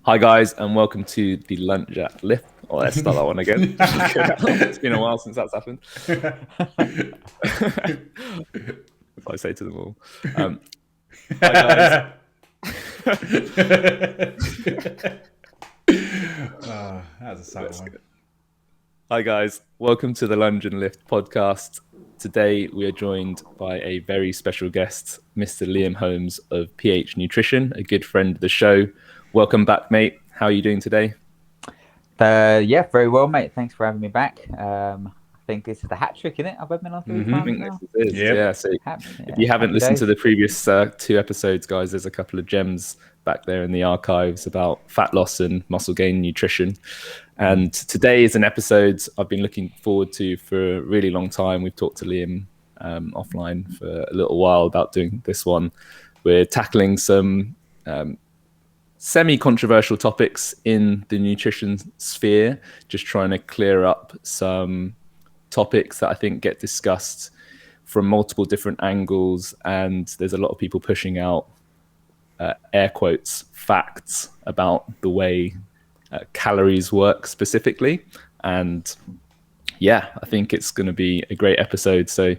Hi guys, and welcome to the lunch at Lift. Oh, let's start that one again. It's been a while since that's happened. If I say to them all. Hi guys. That's a subtle one. Hi guys, welcome to the Lunge and Lift podcast. Today we are joined by a very special guest, Mr. Liam Holmes of PH Nutrition, a good friend of the show. Welcome back, mate. How are you doing today? Yeah, very well, mate. Thanks for having me back. I think this is the hat trick, isn't it? I've been on 3 times now. This is, yeah. So if you haven't listened to the previous 2 episodes, guys, there's a couple of gems back there in the archives about fat loss and muscle gain nutrition. And today is an episode I've been looking forward to for a really long time. We've talked to Liam offline for a little while about doing this one. We're tackling some semi-controversial topics in the nutrition sphere, just trying to clear up some topics that I think get discussed from multiple different angles, and there's a lot of people pushing out air quotes facts about the way calories work specifically. And yeah, I think it's going to be a great episode, so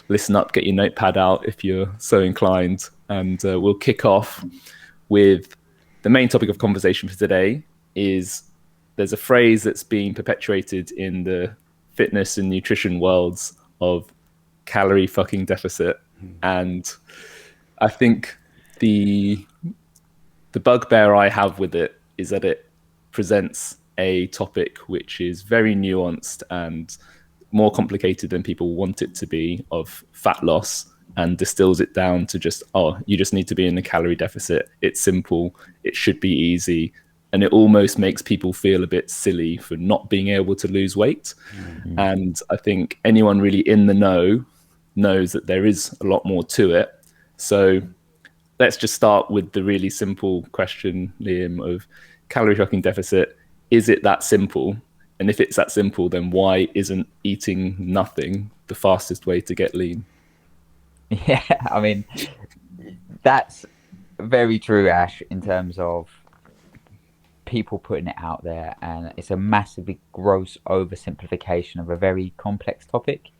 listen up, get your notepad out if you're so inclined, and we'll kick off with the main topic of conversation for today. Is there's a phrase that's being perpetuated in the fitness and nutrition worlds of calorie fucking deficit. And I think the bugbear I have with it is that it presents a topic which is very nuanced and more complicated than people want it to be, of fat loss, and distills it down to just, you just need to be in a calorie deficit. It's simple. It should be easy. And it almost makes people feel a bit silly for not being able to lose weight. Mm-hmm. And I think anyone really in the know knows that there is a lot more to it. So let's just start with the really simple question, Liam, of calorie fucking deficit. Is it that simple? And if it's that simple, then why isn't eating nothing the fastest way to get lean? Yeah, I mean, that's very true, Ash, in terms of people putting it out there, and it's a massively gross oversimplification of a very complex topic,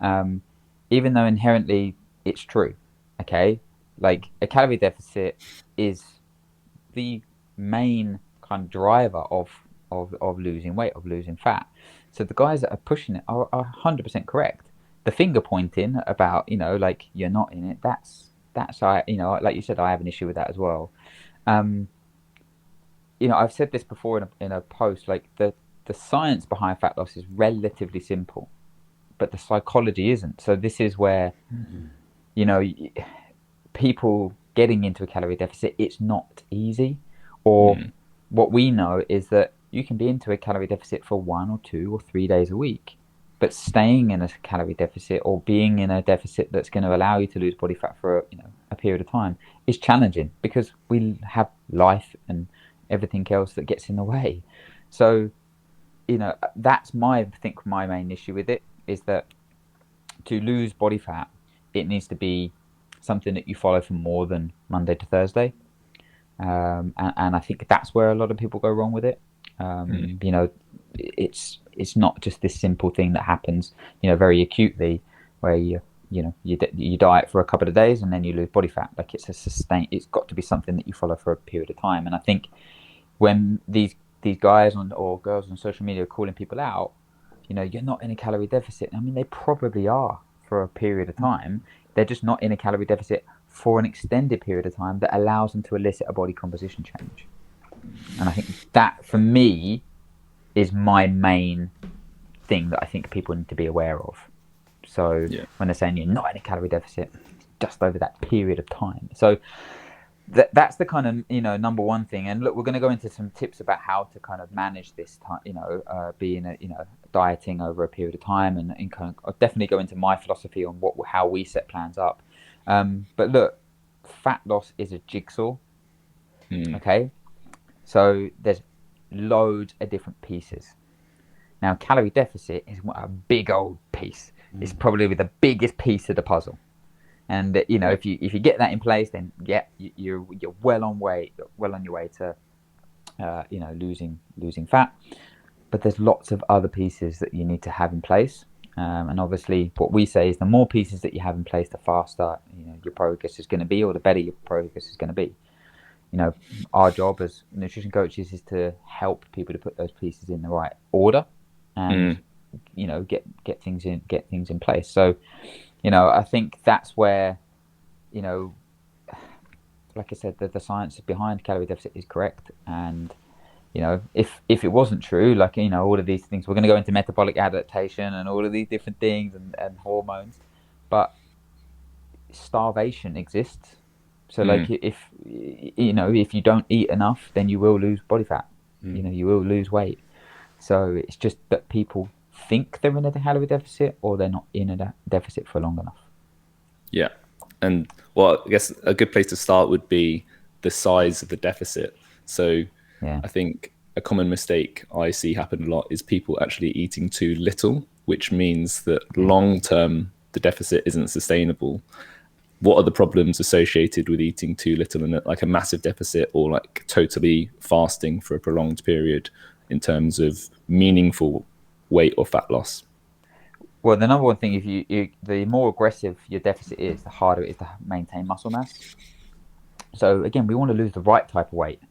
even though inherently it's true. Okay, like a calorie deficit is the main kind of driver of losing weight, of losing fat. So the guys that are pushing it are 100% correct. The finger pointing about, like, you're not in it, that's like you said, I have an issue with that as well. I've said this before in a post, like the science behind fat loss is relatively simple, but the psychology isn't. So this is where, people getting into a calorie deficit, it's not easy. Or what we know is that you can be into a calorie deficit for 1 or 2 or 3 days a week, but staying in a calorie deficit or being in a deficit that's going to allow you to lose body fat for a period of time is challenging, because we have life and everything else that gets in the way. So, that's my main issue with it, is that to lose body fat, it needs to be something that you follow for more than Monday to Thursday. And I think that's where a lot of people go wrong with it. It's not just this simple thing that happens, very acutely, where you diet for a couple of days and then you lose body fat. Like, it's got to be something that you follow for a period of time. And I think when these guys or girls on social media are calling people out, you're not in a calorie deficit. I mean, they probably are for a period of time. They're just not in a calorie deficit for an extended period of time that allows them to elicit a body composition change. And I think that, for me, is my main thing that I think people need to be aware of. So when they're saying you're not in a calorie deficit, just over that period of time. So that's the kind of, number one thing. And look, we're going to go into some tips about how to kind of manage this time, being dieting over a period of time, and kind of, I'll definitely go into my philosophy on how we set plans up. But look, fat loss is a jigsaw. Okay. So there's loads of different pieces. Now, calorie deficit is a big old piece. It's probably the biggest piece of the puzzle. And if you get that in place, then you're well on your way to losing fat. But there's lots of other pieces that you need to have in place. And obviously, what we say is the more pieces that you have in place, the faster your progress is going to be, or the better your progress is going to be. Our job as nutrition coaches is to help people to put those pieces in the right order, and get things in place. So, I think that's where, like I said, the science behind calorie deficit is correct. And if it wasn't true, like all of these things, we're going to go into metabolic adaptation and all of these different things and hormones, but starvation exists. So like if you don't eat enough, then you will lose body fat. You will lose weight. So it's just that people think they're in a calorie deficit, or they're not in a deficit for long enough. Yeah. And well, I guess a good place to start would be the size of the deficit. So I think a common mistake I see happen a lot is people actually eating too little, which means that long term the deficit isn't sustainable. What are the problems associated with eating too little and like a massive deficit, or like totally fasting for a prolonged period in terms of meaningful weight or fat loss? Well, the number one thing, if the more aggressive your deficit is, the harder it is to maintain muscle mass. So again, we want to lose the right type of weight.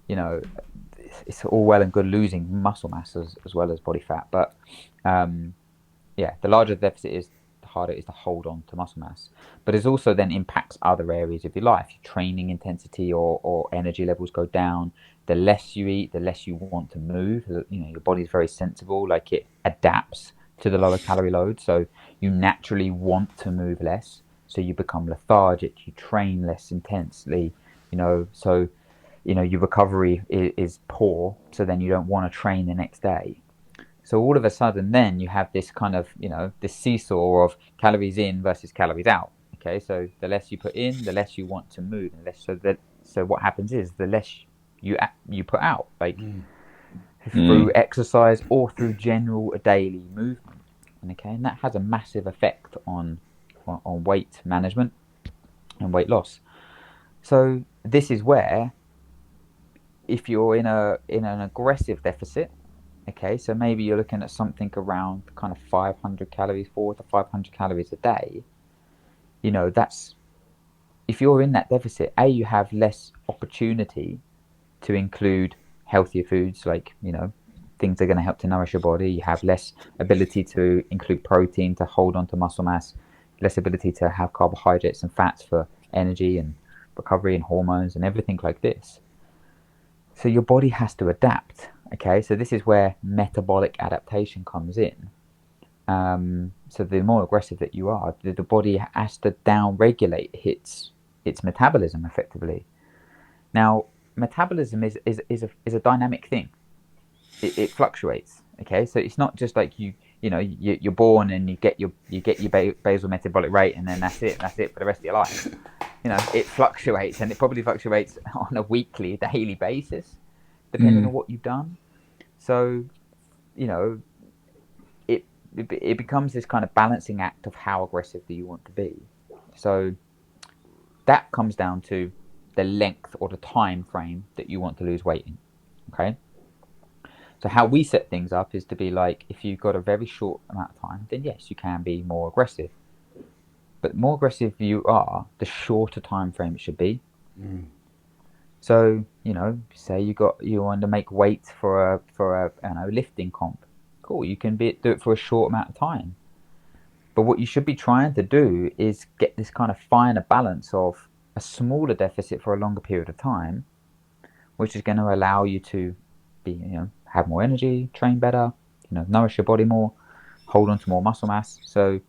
It's all well and good losing muscle mass as well as body fat, but the larger the deficit is, the harder it is to hold on to muscle mass. But it also then impacts other areas of your life. Your training intensity or energy levels go down. The less you eat, the less you want to move. Your body's very sensible, like it adapts to the lower calorie load. So you naturally want to move less. So you become lethargic, you train less intensely, so your recovery is poor. So then you don't want to train the next day. So all of a sudden, then you have this kind of, this seesaw of calories in versus calories out. Okay, so the less you put in, the less you want to move, and so what happens is the less you put out, like through exercise or through general daily movement. Okay, and that has a massive effect on weight management and weight loss. So this is where, if you're in an aggressive deficit, okay, so maybe you're looking at something around kind of 500 calories, 400 to 500 calories a day. That's, if you're in that deficit, you have less opportunity to include healthier foods, like, things that are going to help to nourish your body. You have less ability to include protein to hold on to muscle mass, less ability to have carbohydrates and fats for energy and recovery and hormones and everything like this. So your body has to adapt. Okay, so this is where metabolic adaptation comes in. So the more aggressive that you are, the body has to down-regulate its metabolism effectively. Now, metabolism is a dynamic thing. It fluctuates. Okay, so it's not just like you're born and you get your basal metabolic rate, and then that's it for the rest of your life. It fluctuates, and it probably fluctuates on a weekly, daily basis, depending on what you've done. So, it becomes this kind of balancing act of how aggressive do you want to be. So that comes down to the length or the time frame that you want to lose weight in. Okay. So how we set things up is to be like, if you've got a very short amount of time, then yes, you can be more aggressive. But the more aggressive you are, the shorter time frame it should be. So, say you want to make weight for a lifting comp. Cool, you can do it for a short amount of time. But what you should be trying to do is get this kind of finer balance of a smaller deficit for a longer period of time, which is going to allow you to be, have more energy, train better, nourish your body more, hold on to more muscle mass. So,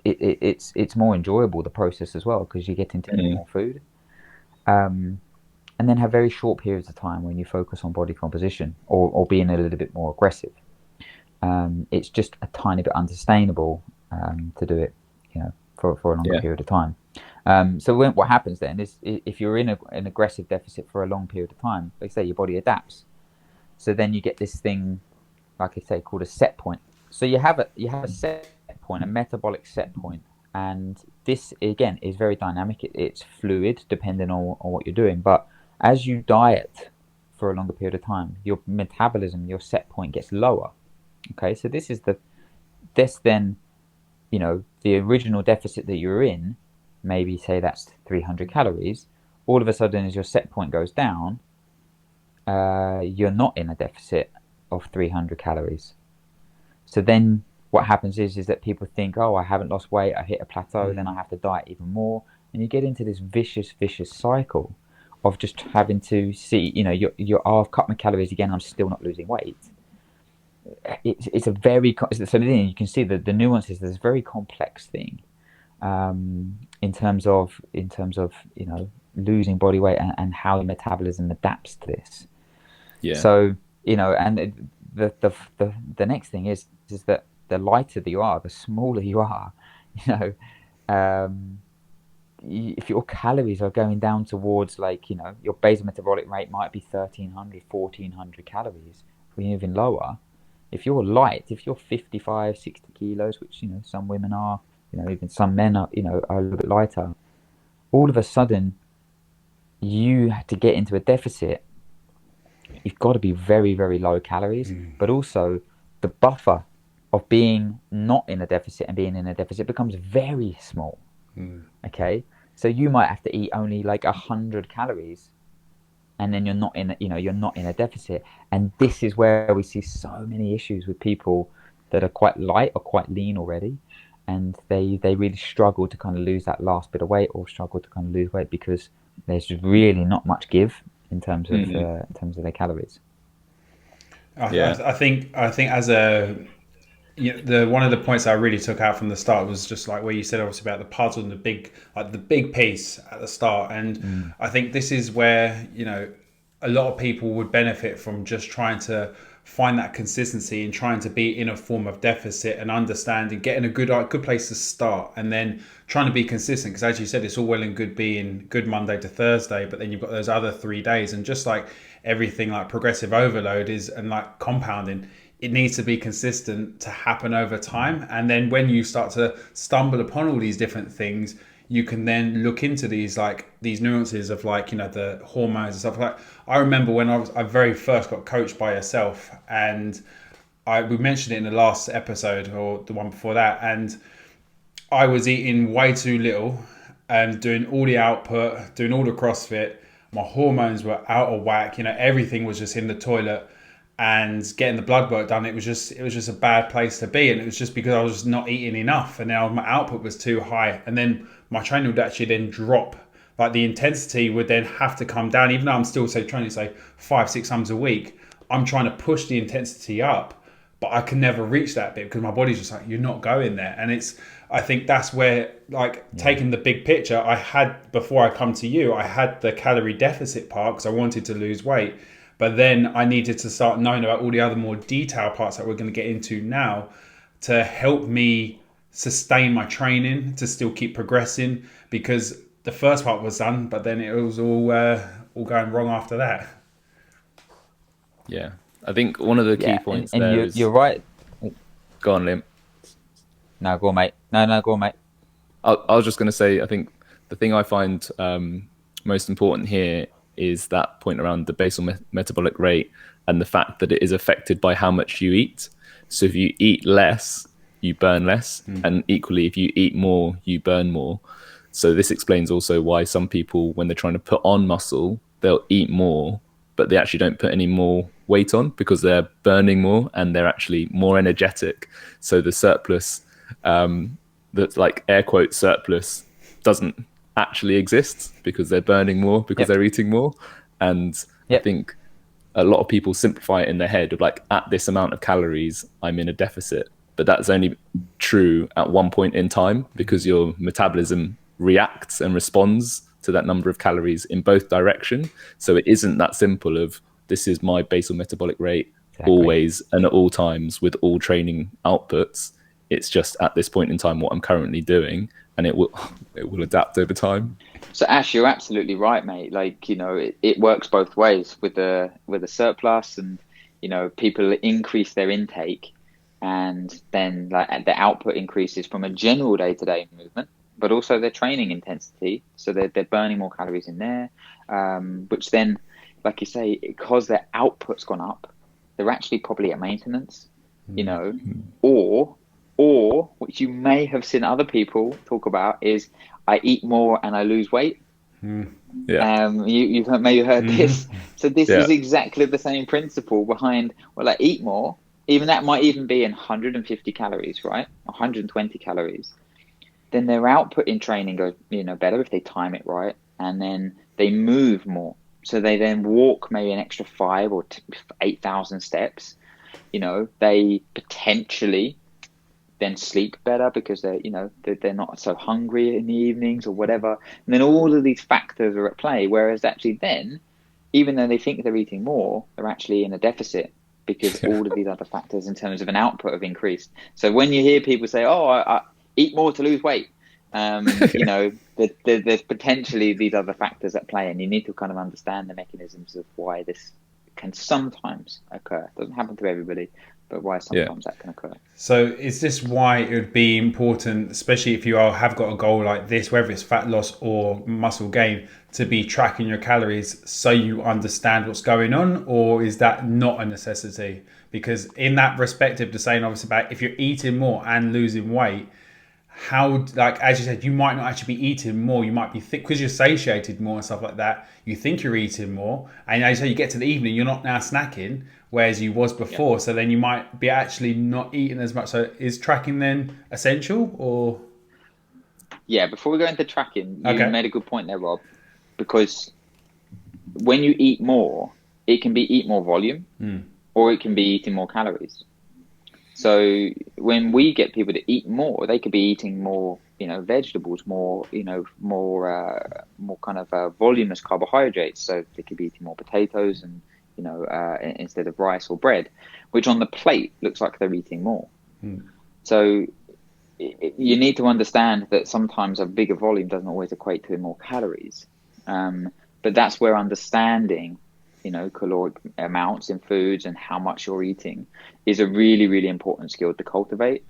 it's more enjoyable, the process as well, because you're getting to eat more food. And then have very short periods of time when you focus on body composition or being a little bit more aggressive. It's just a tiny bit unsustainable to do it, for a longer period of time. So what happens then is, if you're in an aggressive deficit for a long period of time, like I say, your body adapts. So then you get this thing, like I say, called a set point. So you have a set point, a metabolic set point, and this again is very dynamic. It's fluid depending on what you're doing. But as you diet for a longer period of time, your metabolism, your set point gets lower. Okay, so this then, the original deficit that you're in, maybe say that's 300 calories, all of a sudden as your set point goes down, you're not in a deficit of 300 calories. So then what happens is that people think, oh, I haven't lost weight, I hit a plateau, then I have to diet even more. And you get into this vicious cycle of just having to see, I've cut my calories again, I'm still not losing weight. It's a very, so then you can see the nuances. There's a very complex thing in terms of losing body weight and how the metabolism adapts to this. Yeah. So and the next thing is that the lighter that you are, the smaller you are. If your calories are going down towards your basal metabolic rate might be 1,300, 1,400 calories, or even lower. If you're light, if you're 55, 60 kilos, which some women are, even some men are, are a little bit lighter, all of a sudden you have to get into a deficit. You've got to be very, very low calories, but also the buffer of being not in a deficit and being in a deficit becomes very small. Okay, so you might have to eat only 100 calories, and then you're not in a deficit. And this is where we see so many issues with people that are quite light or quite lean already, and they really struggle to kind of lose that last bit of weight, or struggle to kind of lose weight because there's really not much give in terms of their calories. I think as one of the points I really took out from the start was just where you said obviously about the puzzle and the big piece at the start, and I think this is where a lot of people would benefit from just trying to find that consistency and trying to be in a form of deficit and understanding, getting a good place to start, and then trying to be consistent. Because as you said, it's all well and good being good Monday to Thursday, but then you've got those other 3 days, and just everything progressive overload is, and compounding, it needs to be consistent to happen over time. And then when you start to stumble upon all these different things, you can then look into these nuances of the hormones and stuff. I remember when I very first got coached by yourself, and we mentioned it in the last episode or the one before that, and I was eating way too little and doing all the output, doing all the CrossFit. My hormones were out of whack. Everything was just in the toilet, and getting the blood work done, it was just a bad place to be. And it was just because I was just not eating enough, and now my output was too high. And then my training would actually then drop. The intensity would then have to come down. Even though I'm still training 5-6 times a week, I'm trying to push the intensity up, but I can never reach that bit because my body's just you're not going there. And I think that's where taking the big picture, I had, before I come to you, I had the calorie deficit part because I wanted to lose weight. But then I needed to start knowing about all the other more detailed parts that we're going to get into now to help me sustain my training, to still keep progressing, because the first part was done, but then it was all going wrong after that. Yeah. I think one of the key points and there you're right. Go on, Liam. No, go on, mate. No, go on, mate. I was just going to say, I think the thing I find most important here is that point around the basal metabolic rate and the fact that it is affected by how much you eat. So if you eat less, you burn less. And equally, if you eat more, you burn more. So this explains also why some people, when they're trying to put on muscle, they'll eat more, but they actually don't put any more weight on because they're burning more and they're actually more energetic. So the surplus, that's air quote surplus, doesn't actually exist because they're burning more, because they're eating more. And I think a lot of people simplify it in their head of at this amount of calories, I'm in a deficit. But that's only true at one point in time because your metabolism reacts and responds to that number of calories in both directions. So it isn't that simple of this is my basal metabolic rate always and at all times with all training outputs. It's just at this point in time what I'm currently doing, and it will adapt over time. So Ash, you're absolutely right, mate. It works both ways with the surplus, and people increase their intake, and then the output increases from a general day-to-day movement, but also their training intensity. So they're burning more calories in there, which then like you say, because their output's gone up, they're actually probably at maintenance, or which you may have seen other people talk about is I eat more and I lose weight. Yeah. You've maybe heard this. So this Yeah. is exactly the same principle behind, well, I eat more. Even that might even be in 150 calories, right? 120 calories. Then their output in training goes, better if they time it right. And then they move more. So they then walk maybe an extra 5 or 8,000 steps. They potentially then sleep better because they're not so hungry in the evenings or whatever. And then all of these factors are at play. Whereas actually then, even though they think they're eating more, they're actually in a deficit because all of these other factors in terms of an output have increased. So when you hear people say, "Oh, I eat more to lose weight," there's potentially these other factors at play, and you need to kind of understand the mechanisms of why this can sometimes occur. It doesn't happen to everybody, but why sometimes that can occur. So is this why it would be important, especially if you have got a goal like this, whether it's fat loss or muscle gain, to be tracking your calories so you understand what's going on? Or is that not a necessity? Because in that perspective, the saying obviously about if you're eating more and losing weight, how, like as you said, you might not actually be eating more. You might be thick because you're satiated more and stuff like that. You think you're eating more, and as you say, you get to the evening, you're not now snacking, whereas you was before. So then you might be actually not eating as much. So is tracking then essential, or? Yeah, before we go into tracking, you made a good point there, Rob, because when you eat more, it can be eat more volume, or it can be eating more calories. So when we get people to eat more, they could be eating more, vegetables, more kind of voluminous carbohydrates. So they could be eating more potatoes and, instead of rice or bread, which on the plate looks like they're eating more. So you need to understand that sometimes a bigger volume doesn't always equate to more calories. But that's where understanding caloric amounts in foods and how much you're eating is a really, really important skill to cultivate.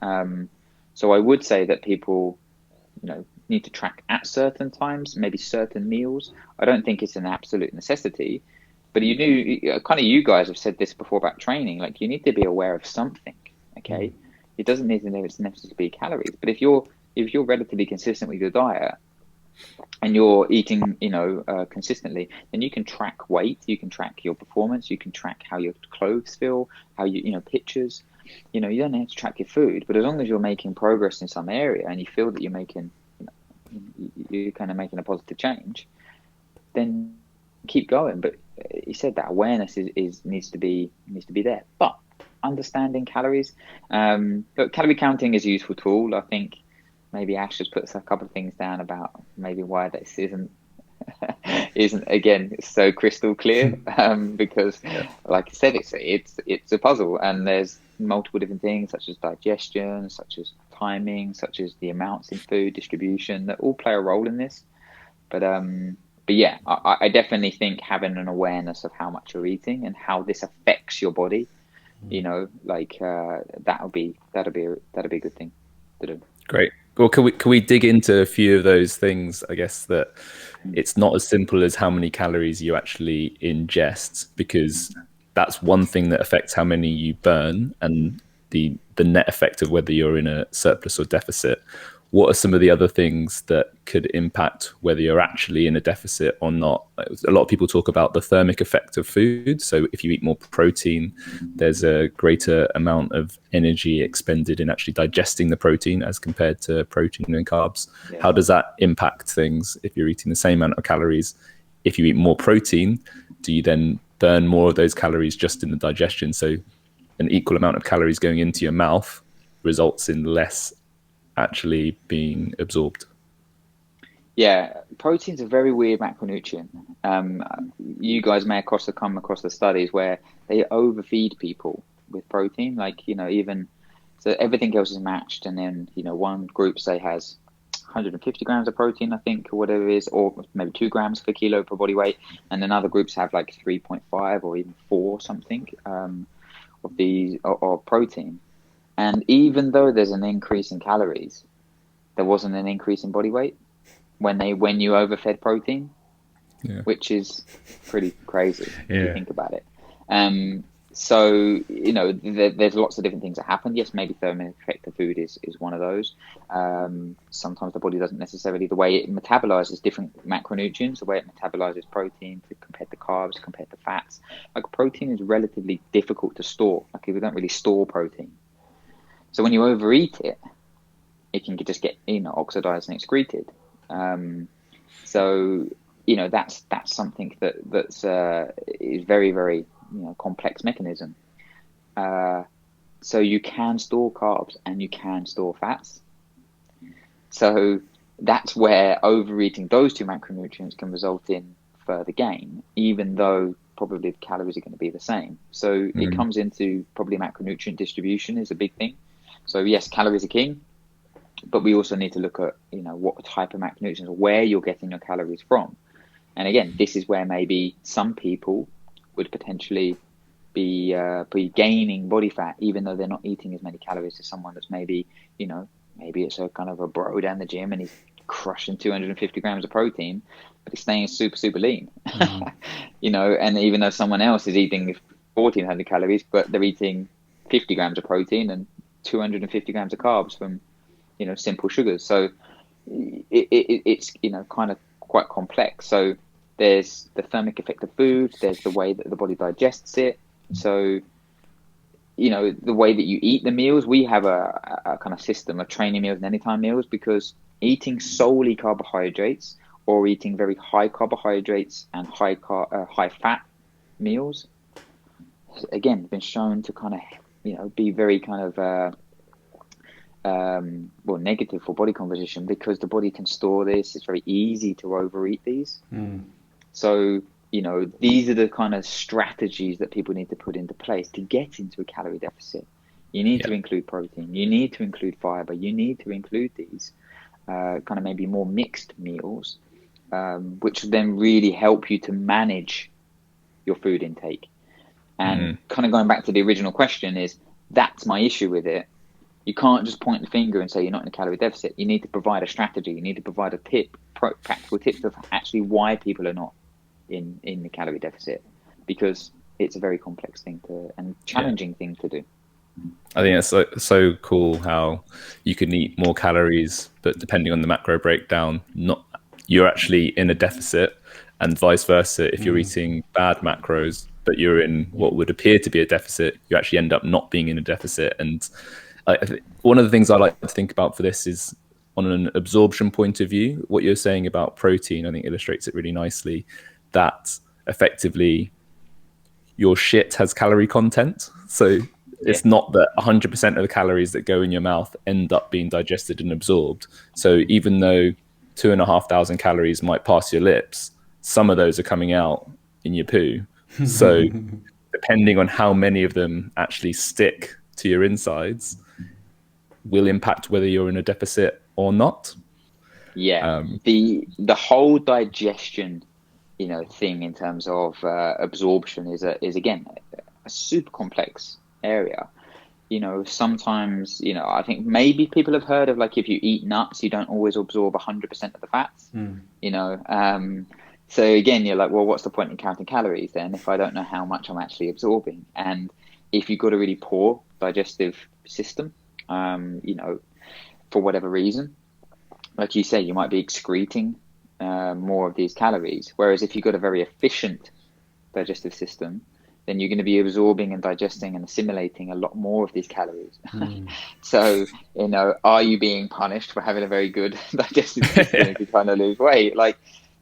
So I would say that people, need to track at certain times, maybe certain meals. I don't think it's an absolute necessity, but you guys have said this before about training, like you need to be aware of something, okay? It doesn't need to necessarily be calories, but if you're relatively consistent with your diet, and you're eating, consistently, then you can track weight, you can track your performance, you can track how your clothes feel, how pictures. You don't have to track your food, but as long as you're making progress in some area and you feel that you're kind of making a positive change, then keep going. But you said that awareness needs to be there. But understanding calories, but calorie counting is a useful tool. I think maybe Ash just puts a couple of things down about maybe why this isn't again so crystal clear, because like I said, it's a puzzle, and there's multiple different things such as digestion, such as timing, such as the amounts in food distribution that all play a role in this. But yeah, I definitely think having an awareness of how much you're eating and how this affects your body, that'll be a good thing to do. Great. Well, can we dig into a few of those things? I guess that it's not as simple as how many calories you actually ingest, because that's one thing that affects how many you burn and the net effect of whether you're in a surplus or deficit. What are some of the other things that could impact whether you're actually in a deficit or not? A lot of people talk about the thermic effect of food. So if you eat more protein, there's a greater amount of energy expended in actually digesting the protein as compared to protein and carbs. Yeah. How does that impact things if you're eating the same amount of calories? If you eat more protein, do you then burn more of those calories just in the digestion? So an equal amount of calories going into your mouth results in less actually being absorbed. Yeah, protein's a very weird macronutrient. You guys may come across the studies where they overfeed people with protein, even so everything else is matched, and then one group say has 150 grams of protein, I think, or whatever it is, or maybe 2 grams per kilo per body weight, and then other groups have like 3.5 or even 4 something of protein. And even though there's an increase in calories, there wasn't an increase in body weight when you overfed protein. which is pretty crazy if you Yeah. think about it. So, you know, there's lots of different things that happen. Yes, maybe thermic effect of food is one of those. Sometimes the body doesn't necessarily, the way it metabolizes different macronutrients, the way it metabolizes protein compared to carbs, compared to fats. Like protein is relatively difficult to store. Like we don't really store protein. So when you overeat it, it can just get, you know, oxidized and excreted. So, you know, that's something that's is very, very, you know, complex mechanism. So you can store carbs and you can store fats. So that's where overeating those two macronutrients can result in further gain, even though probably the calories are going to be the same. So it comes into probably macronutrient distribution is a big thing. So yes, calories are king, but we also need to look at, you know, what type of macronutrients, where you're getting your calories from. And again, this is where maybe some people would potentially be gaining body fat, even though they're not eating as many calories as someone that's maybe, you know, maybe it's a kind of a bro down the gym and he's crushing 250 grams of protein, but he's staying super, super lean. You know, and even though someone else is eating 1,400 calories, but they're eating 50 grams of protein and 250 grams of carbs from, you know, simple sugars. So it's, you know, kind of quite complex. So there's the thermic effect of food, there's the way that the body digests it. So, you know, the way that you eat the meals, we have a kind of system of training meals and anytime meals, because eating solely carbohydrates or eating very high carbohydrates and high fat meals, again, been shown to kind of, you know, be very kind of well, negative for body composition, because the body can store this. It's very easy to overeat these. So, you know, these are the kind of strategies that people need to put into place to get into a calorie deficit. You need to include protein. You need to include fiber. You need to include these kind of maybe more mixed meals, which then really help you to manage your food intake. And kind of going back to the original question is, that's my issue with it. You can't just point the finger and say you're not in a calorie deficit. You need to provide a strategy. You need to provide a practical tips of actually why people are not in the calorie deficit, because it's a very complex thing and challenging thing to do. I think it's so cool how you can eat more calories, but depending on the macro breakdown, you're actually in a deficit, and vice versa. If you're eating bad macros, but you're in what would appear to be a deficit, you actually end up not being in a deficit. And one of the things I like to think about for this is on an absorption point of view. What you're saying about protein, I think, illustrates it really nicely, that effectively your shit has calorie content. So it's not that 100% of the calories that go in your mouth end up being digested and absorbed. So even though 2,500 calories might pass your lips, some of those are coming out in your poo. So depending on how many of them actually stick to your insides will impact whether you're in a deficit or not. The whole digestion, you know, thing in terms of absorption is again a super complex area. You know, sometimes, you know, I think maybe people have heard of, like, if you eat nuts, you don't always absorb 100% of the fats. You know, so again, you're like, well, what's the point in counting calories then if I don't know how much I'm actually absorbing? And if you've got a really poor digestive system, you know, for whatever reason, like you say, you might be excreting more of these calories. Whereas if you've got a very efficient digestive system, then you're going to be absorbing and digesting and assimilating a lot more of these calories. So, you know, are you being punished for having a very good digestive system if you're trying to lose weight? Like,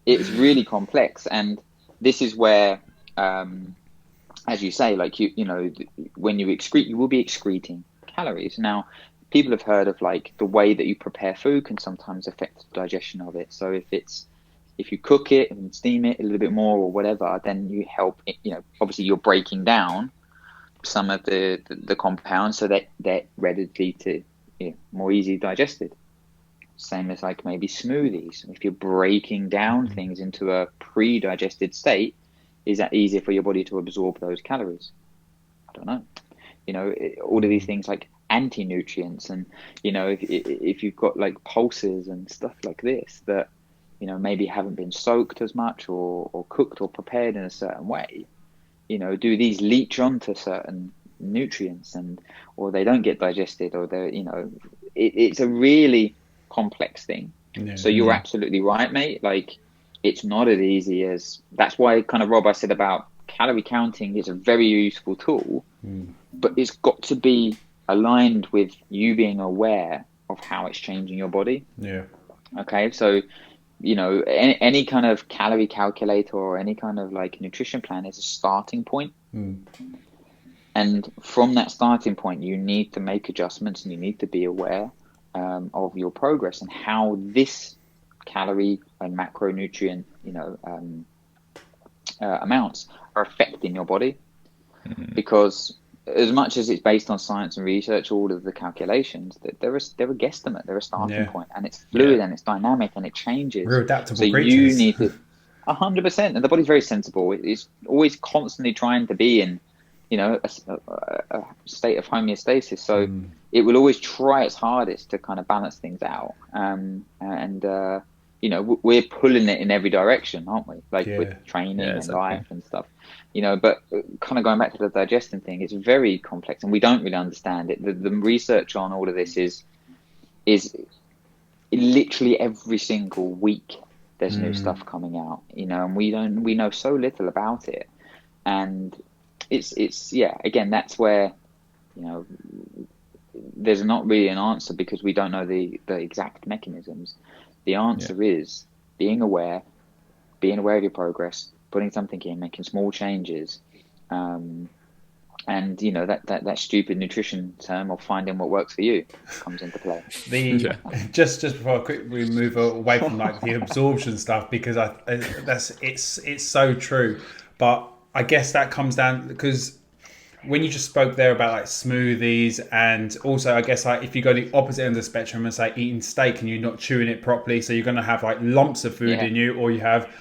it's really complex. And this is where, as you say, like, you know, when you excrete, you will be excreting calories. Now, people have heard of, like, the way that you prepare food can sometimes affect the digestion of it. So if you cook it and steam it a little bit more or whatever, then you help it, you know, obviously you're breaking down some of the compounds so that they're ready to, you know, more easily digested. Same as, like, maybe smoothies. If you're breaking down things into a pre-digested state, is that easier for your body to absorb those calories? I don't know. You know, all of these things like anti-nutrients, and, you know, if you've got, like, pulses and stuff like this, that, maybe haven't been soaked as much or cooked or prepared in a certain way, do these leach onto certain nutrients or they don't get digested, or it's a really complex thing. Yeah. So you're absolutely right, mate. Like, it's not as easy as, that's why kind of, Rob, I said about calorie counting is a very useful tool, but it's got to be aligned with you being aware of how it's changing your body. Yeah. Okay. So, any kind of calorie calculator or any kind of like nutrition plan is a starting point. And from that starting point, you need to make adjustments and you need to be aware of your progress and how this calorie and macronutrient, amounts are affecting your body. Because as much as it's based on science and research, all of the calculations, they're a guesstimate, they're a starting point, and it's fluid and it's dynamic and it changes. We're adaptable so creatures. You need to 100%, and the body's very sensible. It's always constantly trying to be in, a state of homeostasis. So it will always try its hardest to kind of balance things out. We're pulling it in every direction, aren't we? Like with training and life and stuff. But kind of going back to the digestion thing, it's very complex and we don't really understand it. The research on all of this is literally every single week there's new stuff coming out, and we know so little about it. And it's again, that's where, there's not really an answer because we don't know the exact mechanisms. The answer is being aware of your progress, putting something in, making small changes, and that stupid nutrition term of finding what works for you comes into play. Just before we move away from like the absorption stuff, because it's so true. But I guess that comes down because when you just spoke there about like smoothies, and also I guess like if you go the opposite end of the spectrum and say eating steak and you're not chewing it properly, so you're going to have like lumps of food in you, or you have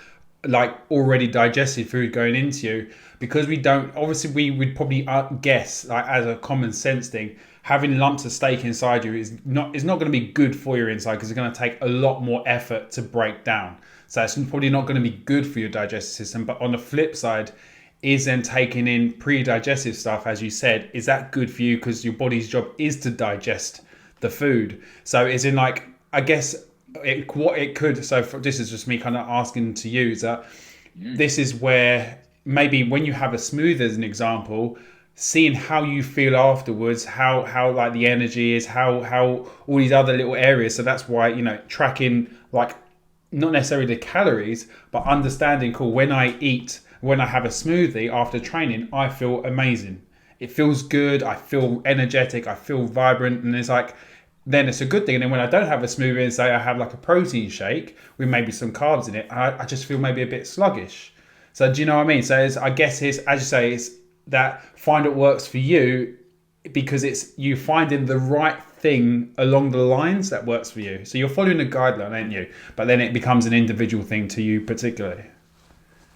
like already digested food going into you, because we don't, obviously we would probably guess, like as a common sense thing, having lumps of steak inside you is not going to be good for your inside, because it's going to take a lot more effort to break down. So it's probably not going to be good for your digestive system. But on the flip side, is then taking in pre-digestive stuff, as you said, is that good for you? Because your body's job is to digest the food. So is in like, I guess what it could, so this is just me kind of asking to you, is that this is where maybe when you have a smoothie as an example, seeing how you feel afterwards, how like the energy is, how all these other little areas. So that's why, tracking, like not necessarily the calories, but understanding, cool, when I have a smoothie after training, I feel amazing. It feels good. I feel energetic. I feel vibrant. And it's like, then it's a good thing. And then when I don't have a smoothie and say I have like a protein shake with maybe some carbs in it, I just feel maybe a bit sluggish. So do you know what I mean? So I guess it's, as you say, it's that find what works for you, because it's you finding the right thing along the lines that works for you. So you're following a guideline, aren't you? But then it becomes an individual thing to you particularly.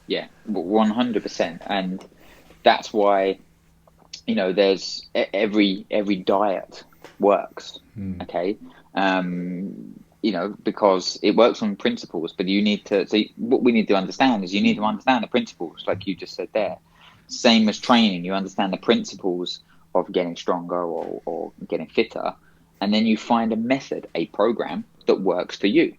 Yeah, 100%. And that's why, there's every diet works. Okay. Because it works on principles, but what we need to understand is you need to understand the principles, like you just said there. Same as training, you understand the principles of getting stronger or getting fitter, and then you find a method, a program that works for you.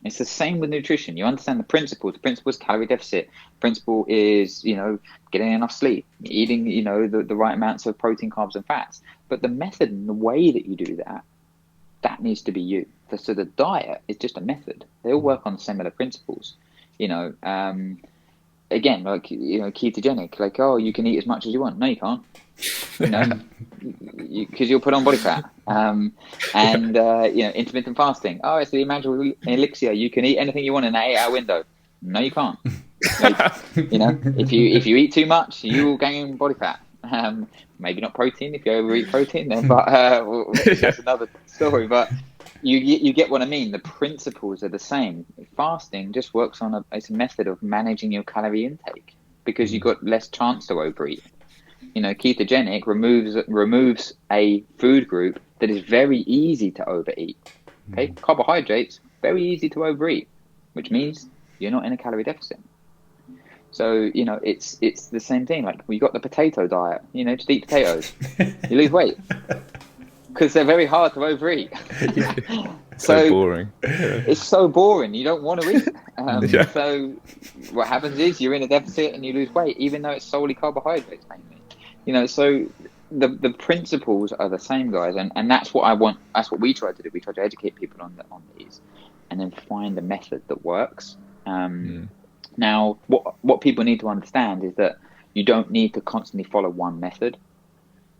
It's the same with nutrition. You understand the principle. The principle is calorie deficit. The principle is, getting enough sleep, eating, the right amounts of protein, carbs, and fats. But the method and the way that you do that needs to be you. So the diet is just a method. They all work on similar principles. Again, like, ketogenic, like, oh, you can eat as much as you want. No, you can't. Because you'll put on body fat. Intermittent fasting. Oh, it's the magical elixir. You can eat anything you want in an 8-hour window. No, you can't. If you eat too much, you will gain body fat. Maybe not protein if you overeat protein, then, but that's another story. But you get what I mean. The principles are the same. Fasting just works on it's a method of managing your calorie intake, because you've got less chance to overeat. Ketogenic removes a food group that is very easy to overeat. Okay, carbohydrates, very easy to overeat. which means you're not in a calorie deficit. So, you know, it's the same thing. Like, we got the potato diet, you know, just eat potatoes, you lose weight, because they're very hard to overeat. So boring. It's so boring. You don't want to eat. Yeah. So what happens is you're in a deficit and you lose weight, even though it's solely carbohydrates mainly. You know, so the principles are the same, guys, and that's what I want. That's what we try to do. We try to educate people on these, and then find a method that works. Now, what people need to understand is that you don't need to constantly follow one method.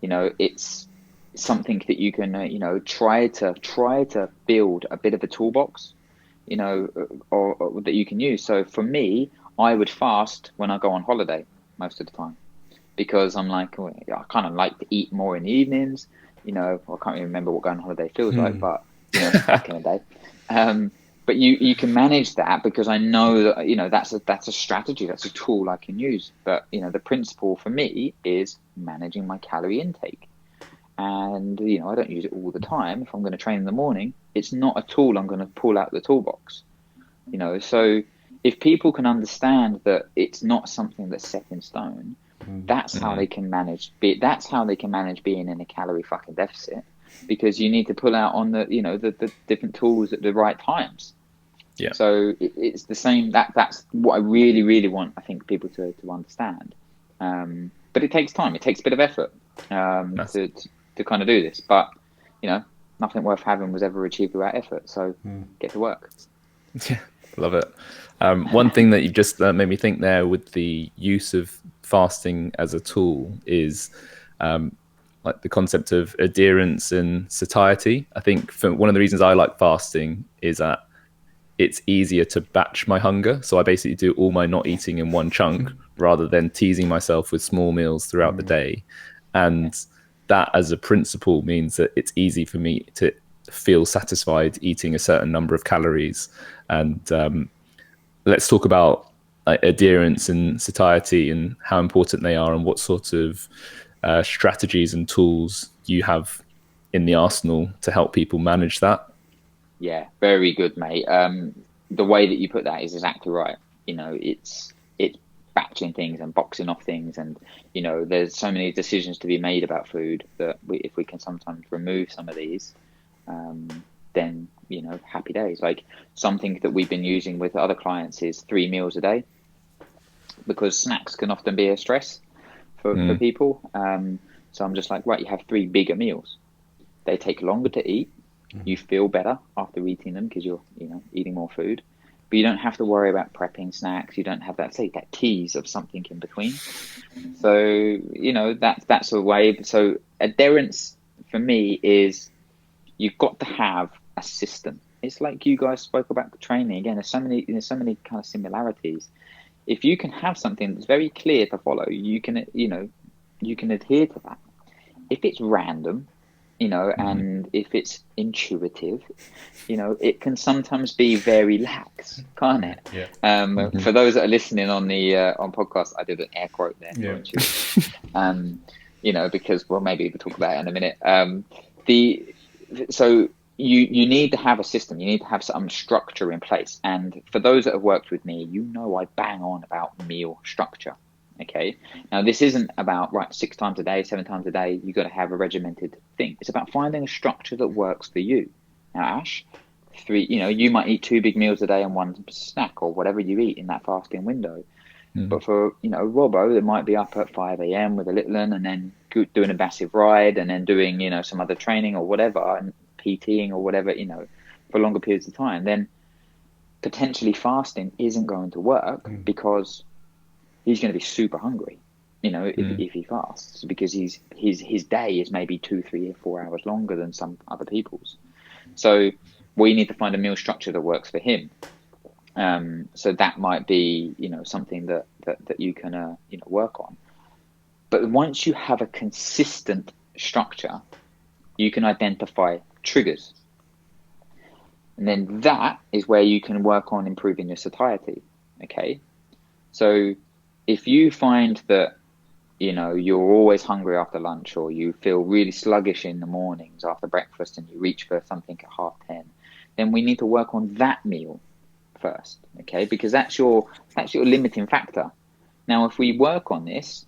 You know, it's something that you can, you know, try to build a bit of a toolbox, you know, or that you can use. So for me, I would fast when I go on holiday most of the time, because I'm like, oh, I kind of like to eat more in the evenings. You know, I can't even remember what going on holiday feels like, but you know, back in the day. But you can manage that, because I know that, you know, that's a strategy, that's a tool I can use. But, you know, the principle for me is managing my calorie intake. And, you know, I don't use it all the time. If I'm going to train in the morning, it's not a tool I'm going to pull out the toolbox. You know, so if people can understand that it's not something that's set in stone, that's how they can manage. That's how they can manage being in a calorie fucking deficit, because you need to pull out on the, you know, the different tools at the right times. Yeah. So it's the same. That's what I really, really want, I think, people to understand. But it takes time. It takes a bit of effort to kind of do this. But, you know, nothing worth having was ever achieved without effort. So get to work. Yeah, love it. One thing that you just made me think there with the use of fasting as a tool is like the concept of adherence and satiety. I think one of the reasons I like fasting is that it's easier to batch my hunger. So I basically do all my not eating in one chunk rather than teasing myself with small meals throughout the day. And that as a principle means that it's easy for me to feel satisfied eating a certain number of calories. And let's talk about adherence and satiety and how important they are, and what sort of strategies and tools you have in the arsenal to help people manage that. Yeah, very good, mate. The way that you put that is exactly right. You know, it's batching things and boxing off things, and, you know, there's so many decisions to be made about food that if we can sometimes remove some of these, then, you know, happy days. Like, something that we've been using with other clients is 3 meals a day, because snacks can often be a stress for people. So I'm just like, right, you have 3 bigger meals. They take longer to eat. You feel better after eating them because you're, you know, eating more food, but you don't have to worry about prepping snacks. You don't have that tease of something in between. So, you know, that's a way. So adherence for me is, you've got to have a system. It's like you guys spoke about the training again. There's so many kind of similarities. If you can have something that's very clear to follow, you can adhere to that. If it's random, you know, and if it's intuitive, you know, it can sometimes be very lax, can't it? Yeah. For those that are listening on the on podcast, I did an air quote there. Yeah. You know, because, well, maybe we'll talk about it in a minute. So you need to have a system. You need to have some structure in place. And for those that have worked with me, you know, I bang on about meal structure. Okay. Now, this isn't about, right, 6 times a day, 7 times a day, you got to have a regimented thing. It's about finding a structure that works for you. Now, Ash, 3, you know, you might eat 2 big meals a day and 1 snack, or whatever you eat in that fasting window. But for, you know, Robbo, that might be up at 5 a.m. with a little one, and then doing a massive ride, and then doing, you know, some other training or whatever, and PTing or whatever, you know, for longer periods of time, then potentially fasting isn't going to work, because he's going to be super hungry, you know, if he fasts, because his day is maybe 2, 3, or 4 hours longer than some other people's. So we need to find a meal structure that works for him. So that might be, you know, something that you can, you know, work on. But once you have a consistent structure, you can identify triggers. And then that is where you can work on improving your satiety. Okay. So if you find that, you know, you're always hungry after lunch, or you feel really sluggish in the mornings after breakfast, and you reach for something at 10:30, then we need to work on that meal first, okay? Because that's your limiting factor. Now, if we work on this,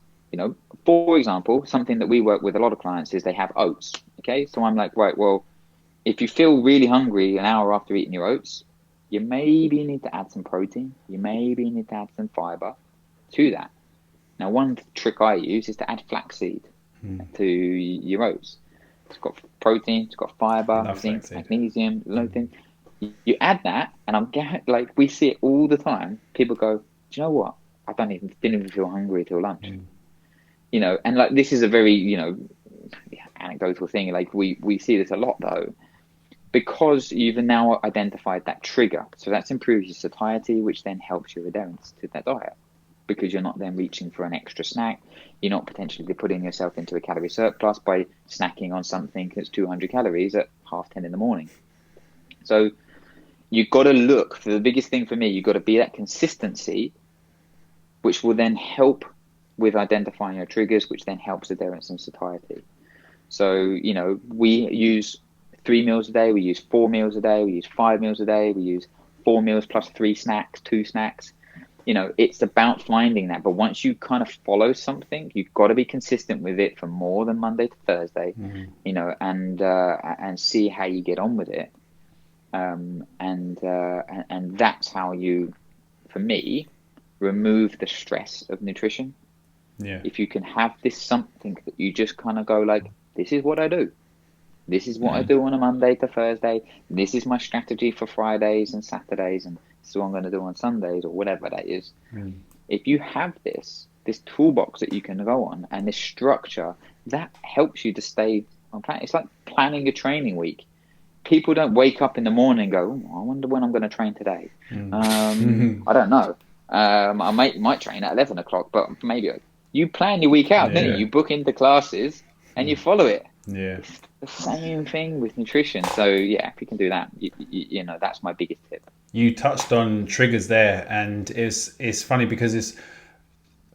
for example, something that we work with a lot of clients is they have oats, okay? So I'm like, right, well, if you feel really hungry an hour after eating your oats, you maybe need to add some protein. You maybe need to add some fiber to that. Now, one trick I use is to add flaxseed to your oats. It's got protein, it's got fiber, zinc, magnesium, loathing. You add that, and we see it all the time. People go, do you know what? I didn't even feel hungry till lunch. And like, this is a very, anecdotal thing. Like, we see this a lot though, because you've now identified that trigger. So that's improves your satiety, which then helps your adherence to that diet, because you're not then reaching for an extra snack. You're not potentially putting yourself into a calorie surplus by snacking on something that's 200 calories at 10:30 in the morning. So you've got to look for the biggest thing for me. You've got to be that consistency, which will then help with identifying your triggers, which then helps adherence and satiety. So, we use 3 meals a day, we use 4 meals a day, we use 5 meals a day, we use 4 meals plus 3 snacks, 2 snacks. It's about finding that. But once you kind of follow something, you've got to be consistent with it for more than Monday to Thursday, and see how you get on with it. And that's how you, for me, remove the stress of nutrition. Yeah. If you can have this something that you just kind of go like, this is what I do. This is what I do on a Monday to Thursday. This is my strategy for Fridays and Saturdays, and this is what I'm going to do on Sundays, or whatever that is. If you have this toolbox that you can go on, and this structure, that helps you to stay on plan. It's like planning your training week. People don't wake up in the morning and go, I wonder when I'm going to train today. I don't know. I might train at 11 o'clock, but maybe you plan your week out, don't you? You book into classes and you follow it. Yeah. It's the same thing with nutrition. So yeah, if you can do that, that's my biggest tip. You touched on triggers there, and it's funny because it's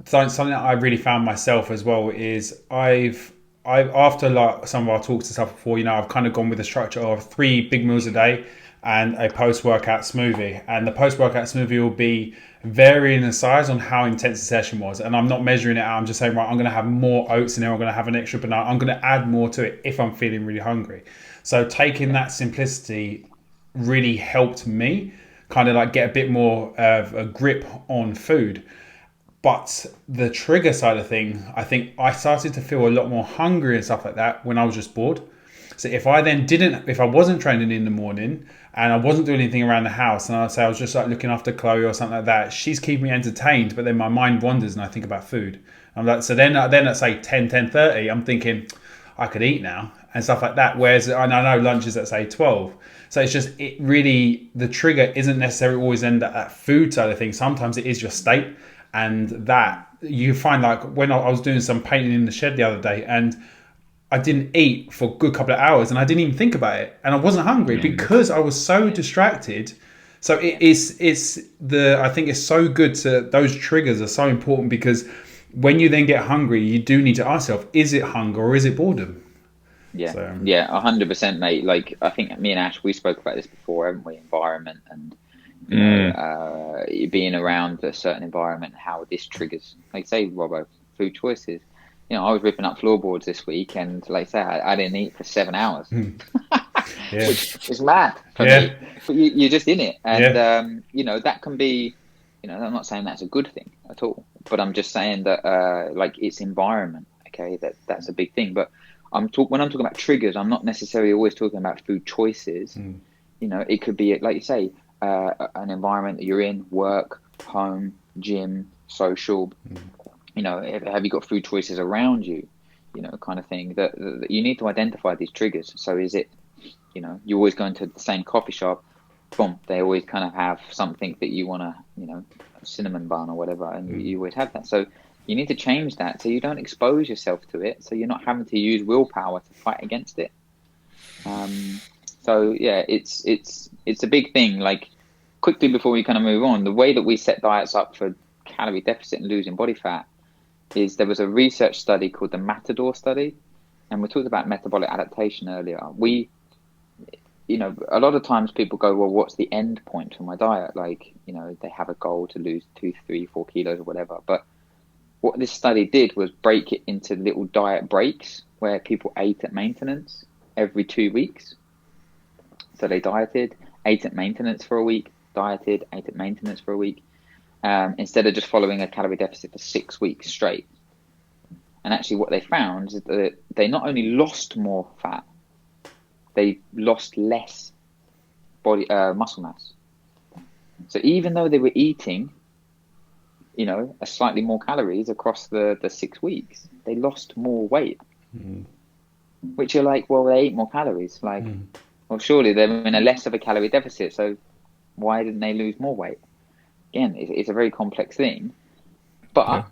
something that I really found myself as well. Is I've after like some of our talks and stuff before, I've kind of gone with the structure of 3 big meals a day and a post-workout smoothie. And the post-workout smoothie will be varying in size on how intense the session was. And I'm not measuring it out. I'm just saying, right, I'm going to have more oats in there. I'm going to have an extra banana. I'm going to add more to it if I'm feeling really hungry. So taking that simplicity really helped me kind of like get a bit more of a grip on food. But the trigger side of thing, I think I started to feel a lot more hungry and stuff like that when I was just bored. So if I wasn't training in the morning and I wasn't doing anything around the house, and I'd say I was just like looking after Chloe or something like that, she's keeping me entertained, but then my mind wanders and I think about food. I'm like, so then at say 10:30, I'm thinking I could eat now and stuff like that. Whereas I know lunch is at say 12. So it's just, the trigger isn't necessarily always in that food side of things. Sometimes it is your state. And that you find, like when I was doing some painting in the shed the other day, and I didn't eat for a good couple of hours, and I didn't even think about it, and I wasn't hungry because I was so distracted. So I think it's so good those triggers are so important, because when you then get hungry, you do need to ask yourself, is it hunger or is it boredom? Yeah, 100%, mate. Like, I think me and Ash, we spoke about this before, haven't we? Environment and being around a certain environment, how this triggers, like say, Robbo, food choices. I was ripping up floorboards this week, and like say, I didn't eat for 7 hours, which is mad for me. But you're just in it, and that can be, I'm not saying that's a good thing at all, but I'm just saying that like it's environment. Okay, that's a big thing. But when I'm talking about triggers, I'm not necessarily always talking about food choices. It could be, like you say, an environment that you're in, work, home, gym, social. Have you got food choices around you, kind of thing that you need to identify these triggers. So is it, you always go into the same coffee shop, boom, they always kind of have something that you want to, a cinnamon bun or whatever, and you always have that. So you need to change that so you don't expose yourself to it, so you're not having to use willpower to fight against it. So yeah, it's a big thing. Like, quickly before we kind of move on, the way that we set diets up for calorie deficit and losing body fat is, there was a research study called the Matador study, and we talked about metabolic adaptation earlier. a lot of times people go, well, what's the end point for my diet? Like, they have a goal to lose 2, 3, 4 kilos or whatever. But what this study did was break it into little diet breaks where people ate at maintenance every 2 weeks. So they dieted, ate at maintenance for a week, dieted, ate at maintenance for a week, instead of just following a calorie deficit for 6 weeks straight. And actually what they found is that they not only lost more fat, they lost less body muscle mass. So even though they were eating, a slightly more calories across the 6 weeks, they lost more weight. Which you're like, well, they ate more calories. Like, well, surely they're in a less of a calorie deficit, so why didn't they lose more weight? Again, it's a very complex thing. But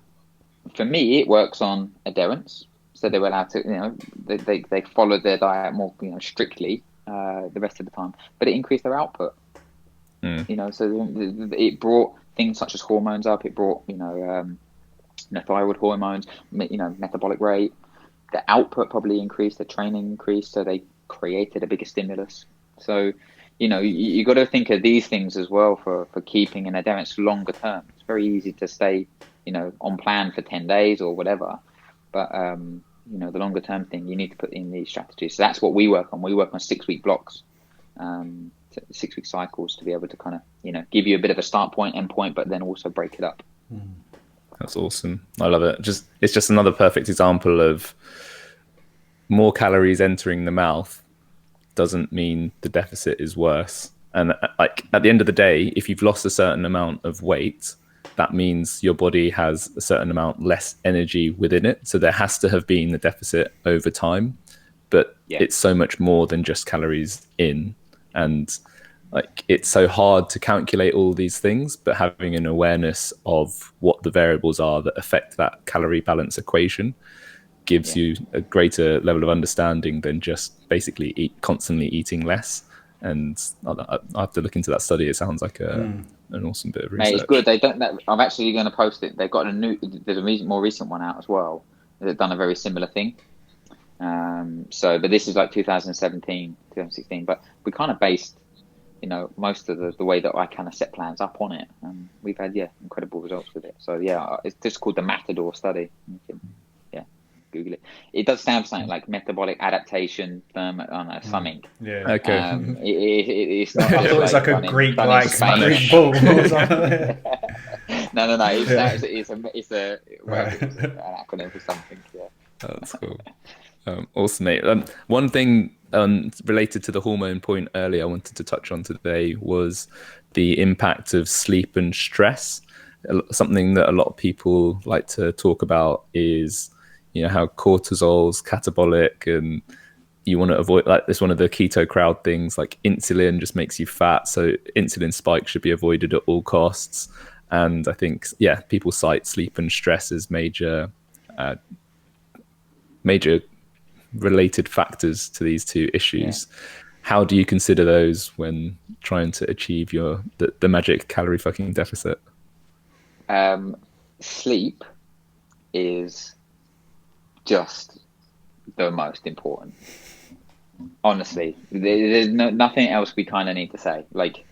for me, it works on adherence. So they were allowed to, they followed their diet more, strictly the rest of the time. But it increased their output. So it brought things such as hormones up. It brought, thyroid hormones, metabolic rate. The output probably increased. The training increased. So they created a bigger stimulus. So, you got to think of these things as well for keeping an adherence longer term. It's very easy to stay, on plan for 10 days or whatever. But, the longer term thing, you need to put in these strategies. So that's what we work on. We work on 6 week blocks, 6 week cycles to be able to kind of, give you a bit of a start point, end point, but then also break it up. That's awesome. I love it. It's just another perfect example of more calories entering the mouth doesn't mean the deficit is worse. And like at the end of the day, if you've lost a certain amount of weight, that means your body has a certain amount less energy within it. So there has to have been a deficit over time, but it's so much more than just calories in. And like, it's so hard to calculate all these things, but having an awareness of what the variables are that affect that calorie balance equation gives you a greater level of understanding than just basically constantly eating less. And I have to look into that study. It sounds like an awesome bit of research. Mate, it's good. They don't. I'm actually going to post it. They've got there's a more recent one out as well. They've done a very similar thing. But this is like 2017, 2016. But we kind of based, most of the way that I kind of set plans up on it. We've had incredible results with it. So it's just called the Matador study. You can, Google it. It does sound something like metabolic adaptation, something. Yeah. Okay. It's not. I thought it was like a Greek bull. No. It's an acronym for something. Yeah. That's cool. Awesome, mate. One thing related to the hormone point earlier I wanted to touch on today was the impact of sleep and stress. Something that a lot of people like to talk about is how cortisol's catabolic, and you want to avoid, like, this one of the keto crowd things, like insulin just makes you fat, so insulin spikes should be avoided at all costs. And I think people cite sleep and stress as major related factors to these two issues. How do you consider those when trying to achieve the magic calorie fucking deficit? Sleep is just the most important. Honestly, there's nothing else we kind of need to say. Like,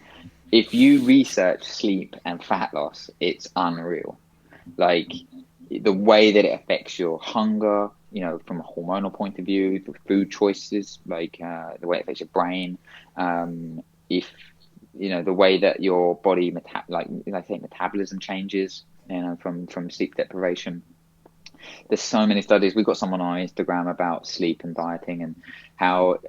if you research sleep and fat loss, it's unreal. Like, the way that it affects your hunger, from a hormonal point of view, the food choices, like the way it affects your brain, if the way that your body metabolism changes, from sleep deprivation. There's so many studies. We've got someone on our Instagram about sleep and dieting, and how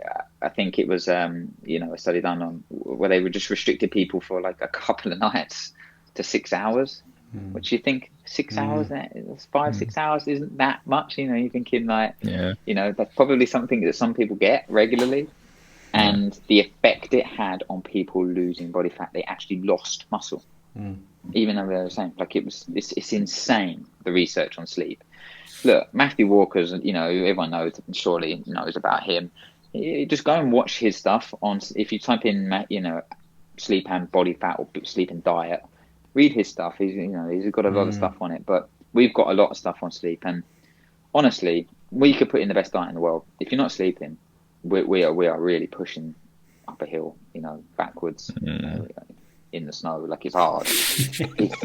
I think it was a study done on where they were just restricted people for like a couple of nights to 6 hours. Which you think 6 hours, 5-6 hours isn't that much, you're thinking like, that's probably something that some people get regularly. And the effect it had on people losing body fat, they actually lost muscle, even though they were saying, like, it's insane, the research on sleep. Look, Matthew Walker's, everyone surely knows about him. You just go and watch his stuff if you type in, sleep and body fat or sleep and diet, read his stuff. He's got a lot of stuff on it, but we've got a lot of stuff on sleep. And honestly, we could put in the best diet in the world. If you're not sleeping, we are really pushing up a hill, backwards, in the snow. Like, it's hard.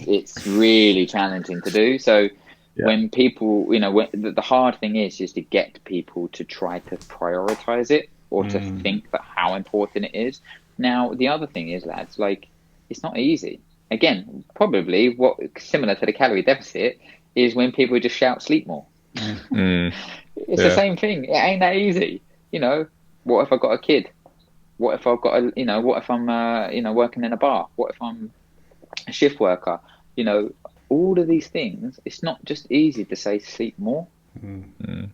it's really challenging to do. So when people, the hard thing is to get people to try to prioritize it, or to think that how important it is. Now, the other thing is, lads, like, it's not easy. Again, probably what similar to the calorie deficit is when people just shout sleep more. It's the same thing. It ain't that easy. What if I've got a kid? What if I've got what if I'm working in a bar? What if I'm a shift worker? All of these things, it's not just easy to say sleep more.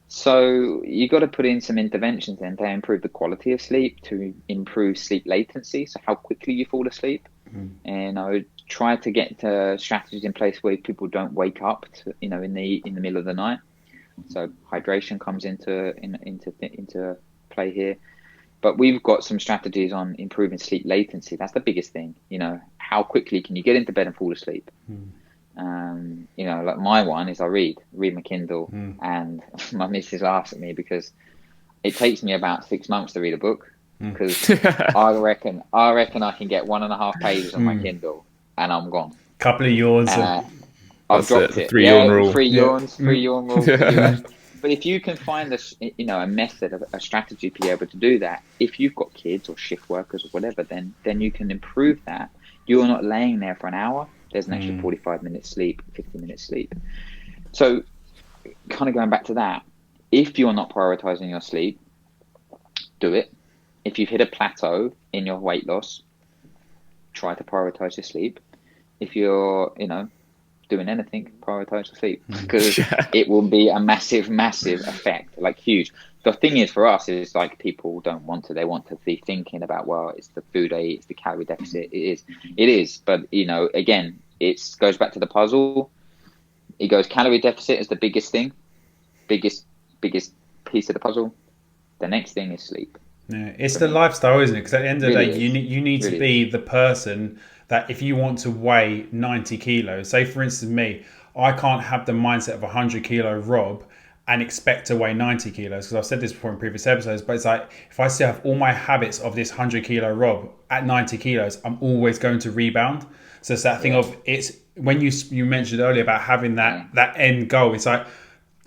So you got to put in some interventions then to improve the quality of sleep, to improve sleep latency, so how quickly you fall asleep. And I would try to get strategies in place where people don't wake up in the middle of the night. So hydration comes into play here. But we've got some strategies on improving sleep latency. That's the biggest thing. How quickly can you get into bed and fall asleep? Like my one is I read my Kindle, and my missus laughs at me because it takes me about 6 months to read a book, because I reckon I can get 1.5 pages on my Kindle and I'm gone. Couple of yawns. I've dropped it. 3 yawn rule. 3 yawns, 3 yawn rule. But if you can find a method, a strategy to be able to do that, if you've got kids or shift workers or whatever, then you can improve that. You're not laying there for an hour. There's an extra 45 minutes sleep, 50 minutes sleep. So kind of going back to that, if you're not prioritizing your sleep, do it. If you've hit a plateau in your weight loss, try to prioritize your sleep. If you're, doing anything, prioritize your sleep, because it will be a massive effect, like huge. The thing is, for us, is like, people don't want to. They want to be thinking about, well, it's the food I eat, it's the calorie deficit. It is. But again, it goes back to the puzzle. It goes calorie deficit is the biggest thing, biggest piece of the puzzle. The next thing is sleep. Yeah, it's the lifestyle, isn't it? Because at the end of the day, you need to be the person that, if you want to weigh 90 kilos, say for instance me, I can't have the mindset of 100 kilo Rob and expect to weigh 90 kilos, because I've said this before in previous episodes, but it's like, if I still have all my habits of this 100 kilo Rob at 90 kilos, I'm always going to rebound. So it's that thing of, it's when you mentioned earlier about having that end goal, it's like,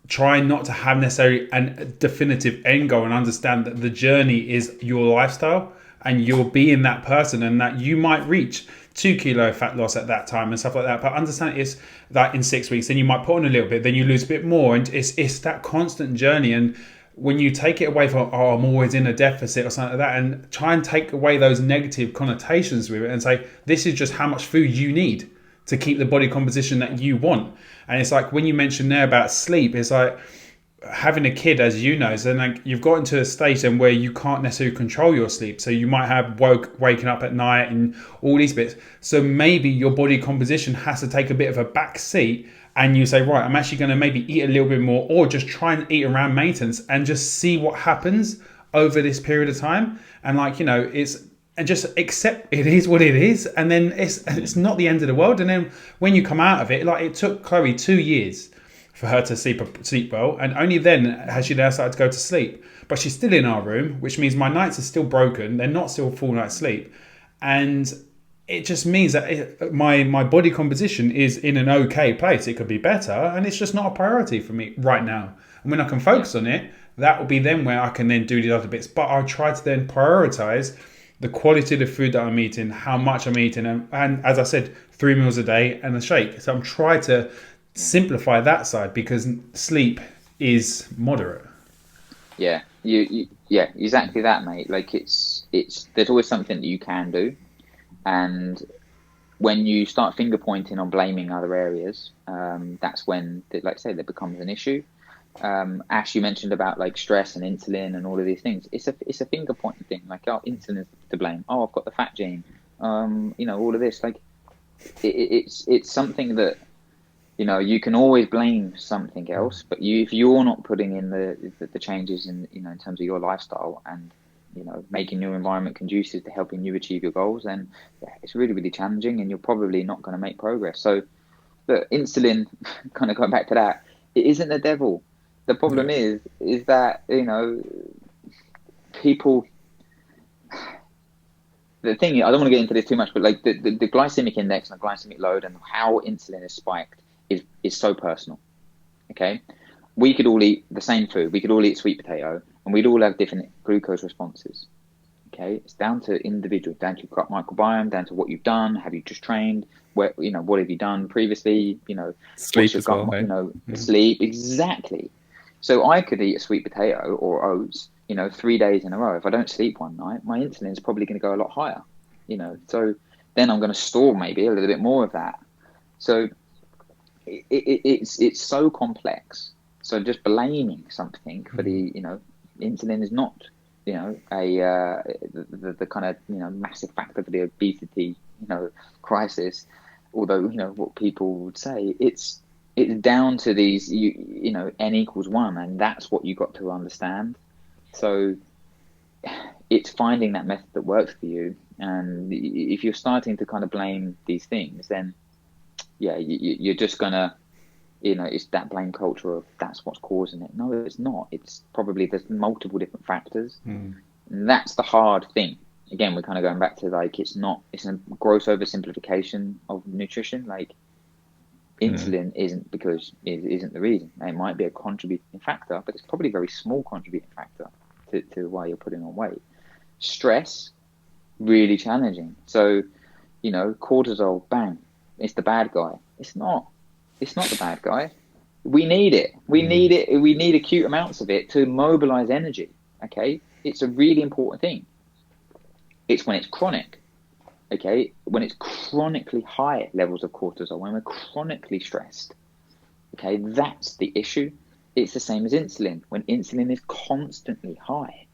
try not to have necessarily a definitive end goal, and understand that the journey is your lifestyle, and you'll be in that person, and that you might reach 2 kilo fat loss at that time and stuff like that. But understand it's that in 6 weeks, then you might put on a little bit, then you lose a bit more, and it's that constant journey. And when you take it away from, I'm always in a deficit or something like that, and try and take away those negative connotations with it, and say, this is just how much food you need to keep the body composition that you want. And it's like, when you mentioned there about sleep, it's like having a kid, as you know, so like you've got into a state and where you can't necessarily control your sleep. So you might have waking up at night and all these bits. So maybe your body composition has to take a bit of a back seat, and you say, right, I'm actually going to maybe eat a little bit more, or just try and eat around maintenance, and just see what happens over this period of time. And like, and just accept it is what it is, and then it's not the end of the world. And then when you come out of it, like, it took Chloe 2 years for her to sleep well, and only then has she now started to go to sleep. But she's still in our room, which means my nights are still broken. They're not still full night's sleep, and it just means that my body composition is in an okay place. It could be better, and it's just not a priority for me right now. And when I can focus on it, that will be then where I can then do the other bits. But I'll try to then prioritize the quality of the food that I'm eating, how much I'm eating, and as I said, 3 meals a day and a shake. So I'm trying to simplify that side, because sleep is moderate. Yeah, exactly that, mate. Like, it's there's always something that you can do, and when you start finger pointing or blaming other areas, that's when, like I say, that becomes an issue. Ash, you mentioned about like stress and insulin and all of these things. It's a finger pointing thing. Like, oh, insulin's to blame. Oh, I've got the fat gene. All of this. Like, it's something that, you can always blame something else. But if you're not putting in the changes in in terms of your lifestyle, and making your environment conducive to helping you achieve your goals, then it's really, really challenging, and you're probably not going to make progress. So, the insulin, kind of going back to that, it isn't the devil. The problem is that, people, the thing, I don't want to get into this too much, but like the glycemic index and the glycemic load and how insulin is spiked is so personal. Okay, we could all eat the same food. We could all eat sweet potato, and we'd all have different glucose responses. Okay, it's down to individual, down to your gut microbiome, down to what you've done. Have you just trained? Where, what have you done previously? Sleep as well. Sleep, exactly. So I could eat a sweet potato or oats, 3 days in a row. If I don't sleep one night, my insulin is probably going to go a lot higher. So then I'm going to store maybe a little bit more of that. So it's so complex. So just blaming something for the insulin is not the kind of massive factor for the obesity crisis, although what people would say it's down to these n equals 1, and that's what you got to understand. So it's finding that method that works for you, and if you're starting to kind of blame these things, then you're just gonna it's that blame culture of that's what's causing it. No, it's not. It's probably there's multiple different factors. And that's the hard thing. Again, we're kind of going back to like it's a gross oversimplification of nutrition. Like insulin isn't the reason. It might be a contributing factor, but it's probably a very small contributing factor to why you're putting on weight. Stress, really challenging. So, cortisol, bang, it's the bad guy. It's not the bad guy. We need it. We need acute amounts of it to mobilize energy. Okay, it's a really important thing. It's when it's chronic. Okay, when it's chronically high levels of cortisol, when we're chronically stressed. Okay, that's the issue. It's the same as insulin. When insulin is constantly high,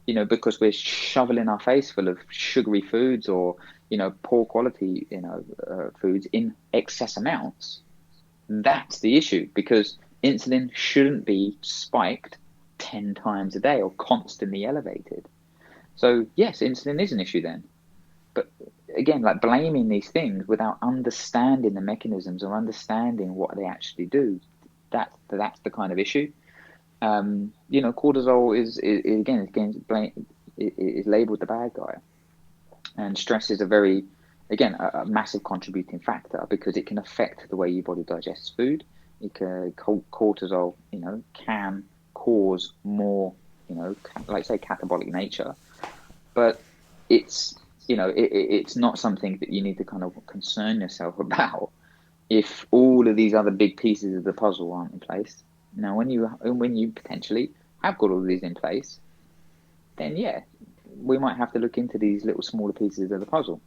because we're shoveling our face full of sugary foods or poor quality foods in excess amounts. That's the issue, because insulin shouldn't be spiked 10 times a day or constantly elevated. So yes, insulin is an issue then. But again, like blaming these things without understanding the mechanisms or understanding what they actually do, that's the kind of issue. Cortisol is labeled the bad guy, and stress is a massive contributing factor because it can affect the way your body digests food. Cortisol, can cause more, like say catabolic nature, but it's not something that you need to kind of concern yourself about if all of these other big pieces of the puzzle aren't in place. Now, when you potentially have got all of these in place, then we might have to look into these little smaller pieces of the puzzle.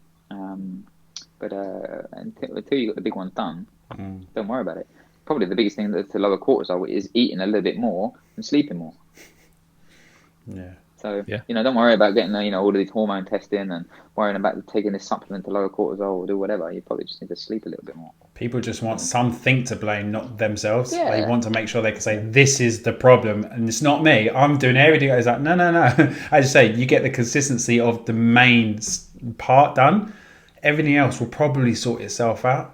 But until you got the big ones done, don't worry about it. Probably the biggest thing to lower cortisol is eating a little bit more and sleeping more. Yeah. So, don't worry about getting, all of these hormone testing and worrying about taking this supplement to lower cortisol or do whatever. You probably just need to sleep a little bit more. People just want something to blame, not themselves. Yeah. They want to make sure they can say, this is the problem and it's not me. I'm doing everything. It's like, no. I just say, you get the consistency of the main part done. Everything else will probably sort itself out.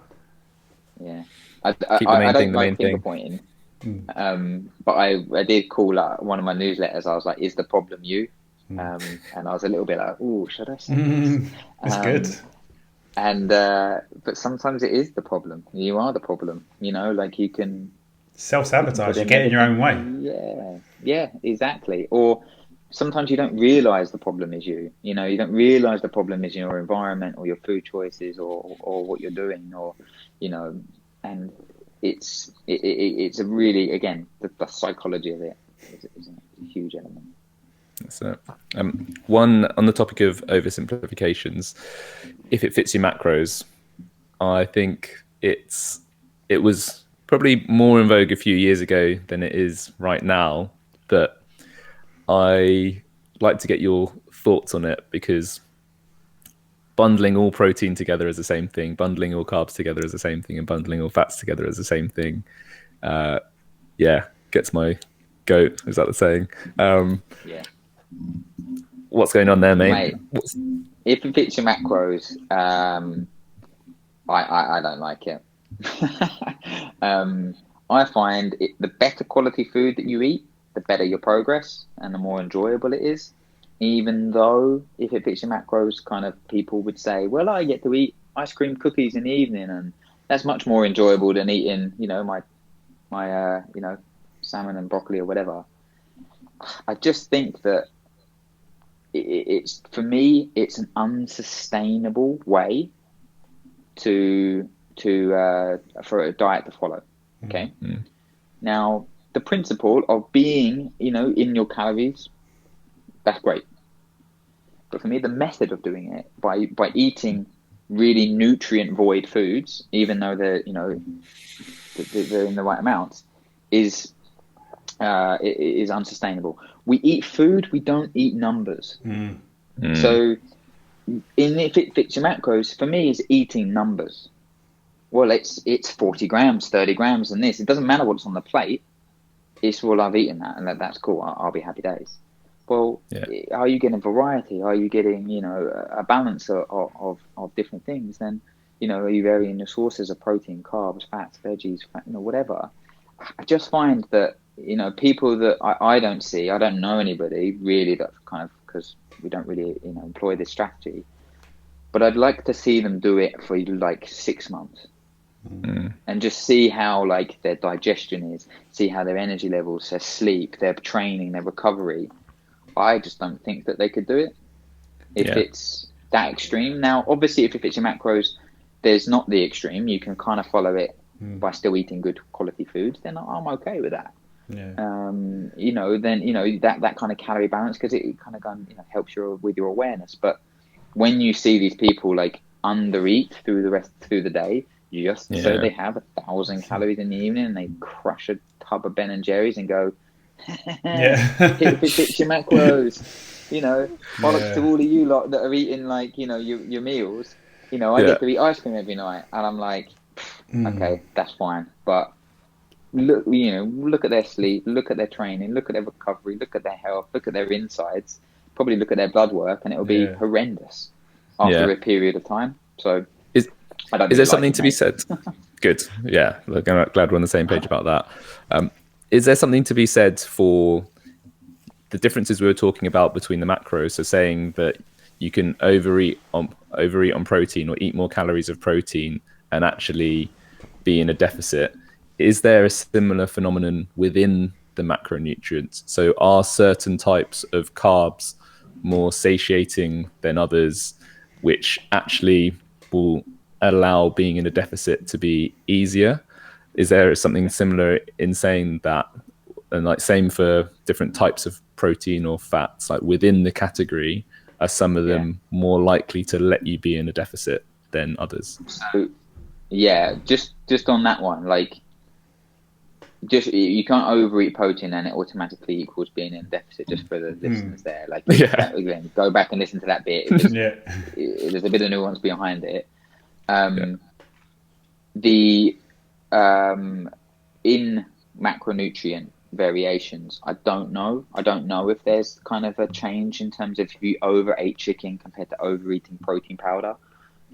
Yeah. I don't like finger pointing. But I did call one of my newsletters. I was like, "Is the problem you?" And I was a little bit like, "Oh, should I say this?" It's good. And but sometimes it is the problem. You are the problem. Like you can self-sabotage. You get in your own way. Yeah, exactly. Or sometimes you don't realize the problem is you. You don't realize the problem is your environment or your food choices or what you're doing or and. It's a really, again, the psychology of it is a huge element. So, one on the topic of oversimplifications, if it fits your macros, I think it was probably more in vogue a few years ago than it is right now. But I like to get your thoughts on it because bundling all protein together as the same thing, bundling all carbs together as the same thing, and bundling all fats together as the same thing, gets my goat. Is that the saying? Yeah. What's going on there, mate? If it fits your macros, I don't like it. I find the better quality food that you eat, the better your progress and the more enjoyable it is. even though if it fits your macros, kind of people would say, well, I get to eat ice cream cookies in the evening, and that's much more enjoyable than eating, my salmon and broccoli or whatever. I just think that it's, for me, it's an unsustainable way for a diet to follow. Okay. Mm-hmm. Now, the principle of being, in your calories, that's great. But for me, the method of doing it by eating really nutrient void foods, even though they're in the right amounts, is unsustainable. We eat food, we don't eat numbers. So if it fits your macros, for me, it's eating numbers. Well, it's 40 grams, 30 grams, and this. It doesn't matter what's on the plate. It's, well, I've eaten that, and that's cool. I'll be happy days. Well, are you getting variety? Are you getting, a balance of different things? Then, are you varying the sources of protein, carbs, fats, veggies, whatever? I just find that, people that I don't see, I don't know anybody really that kind of, because we don't really, employ this strategy. But I'd like to see them do it for like 6 months. And just see how their digestion is, see how their energy levels, their sleep, their training, their recovery. I just don't think that they could do it if it's that extreme. Now, obviously, if it fits your macros, there's not the extreme. You can kind of follow it by still eating good quality foods. Then I'm okay with that. Then that kind of calorie balance, because it kind of helps you with your awareness. But when you see these people undereat through the day, just so they have 1,000 calories in the evening, and they crush a tub of Ben and Jerry's and go, if it fits your macros, bollocks to all of you lot that are eating your meals. I get to eat ice cream every night, and I'm like, okay, that's fine. But look at their sleep, look at their training, look at their recovery, look at their health, look at their insides, probably look at their blood work, and it'll be horrendous after a period of time. So is there something to be said? Good. Yeah. Look, I'm glad we're on the same page about that. Is there something to be said for the differences we were talking about between the macros? So saying that you can overeat on protein or eat more calories of protein and actually be in a deficit. Is there a similar phenomenon within the macronutrients? So are certain types of carbs more satiating than others, which actually will allow being in a deficit to be easier? Is there something similar in saying that, and same for different types of protein or fats, within the category, are some of them more likely to let you be in a deficit than others? So just on that one, you can't overeat protein and it automatically equals being in deficit, just for the listeners there. Again, go back and listen to that bit. There's a bit of nuance behind it. In macronutrient variations, I don't know if there's kind of a change in terms of if you overate chicken compared to overeating protein powder.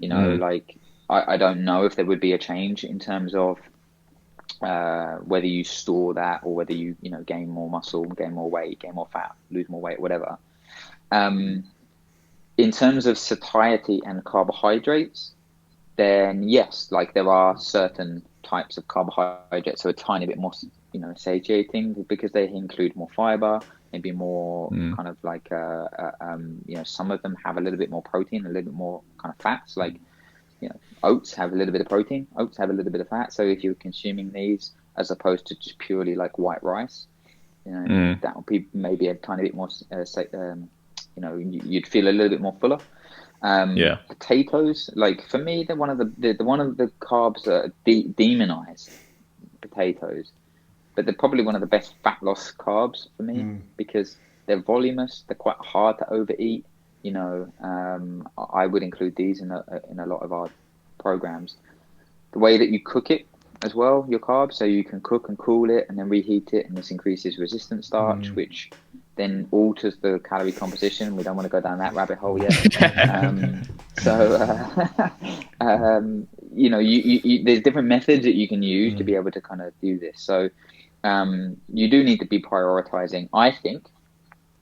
I don't know if there would be a change in terms of whether you store that or whether you gain more muscle, gain more weight, gain more fat, lose more weight, whatever. In terms of satiety and carbohydrates, then yes, there are certain types of carbohydrates so a tiny bit more satiating, because they include more fiber, maybe more kind of some of them have a little bit more protein, a little bit more kind of fats, oats have a little bit of protein, oats have a little bit of fat. So if you're consuming these as opposed to just purely white rice, that would be maybe a tiny bit more you'd feel a little bit more fuller. Potatoes, for me, they're one of the carbs that are demonized, potatoes, but they're probably one of the best fat loss carbs for me, because they're voluminous, they're quite hard to overeat. I would include these in a lot of our programs. The way that you cook it as well, your carbs, so you can cook and cool it and then reheat it, and this increases resistant starch, which then alters the calorie composition. We don't want to go down that rabbit hole yet. There's different methods that you can use to be able to kind of do this. So you do need to be prioritizing. I think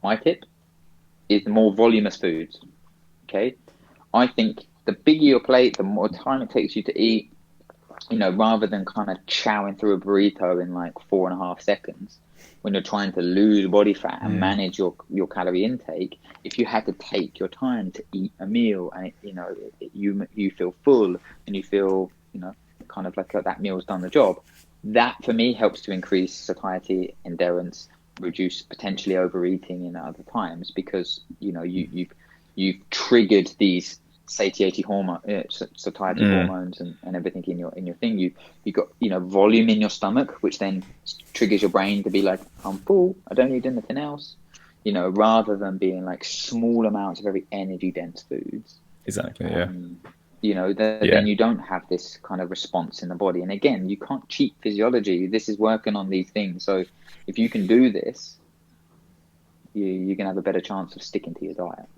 my tip is the more voluminous foods. Okay, I think the bigger your plate, the more time it takes you to eat. Rather than kind of chowing through a burrito in like 4.5 seconds, when you're trying to lose body fat and manage your calorie intake, if you had to take your time to eat a meal and you feel full and you feel kind of like that meal's done the job, that for me helps to increase satiety, endurance, reduce potentially overeating in other times, because you've triggered these satiety hormones and everything in your thing. You got volume in your stomach, which then triggers your brain to be like, I'm full, I don't need anything else, rather than being like small amounts of very energy dense foods. Exactly. Then you don't have this kind of response in the body. And again, you can't cheat physiology. This is working on these things. So if you can do this, you can have a better chance of sticking to your diet.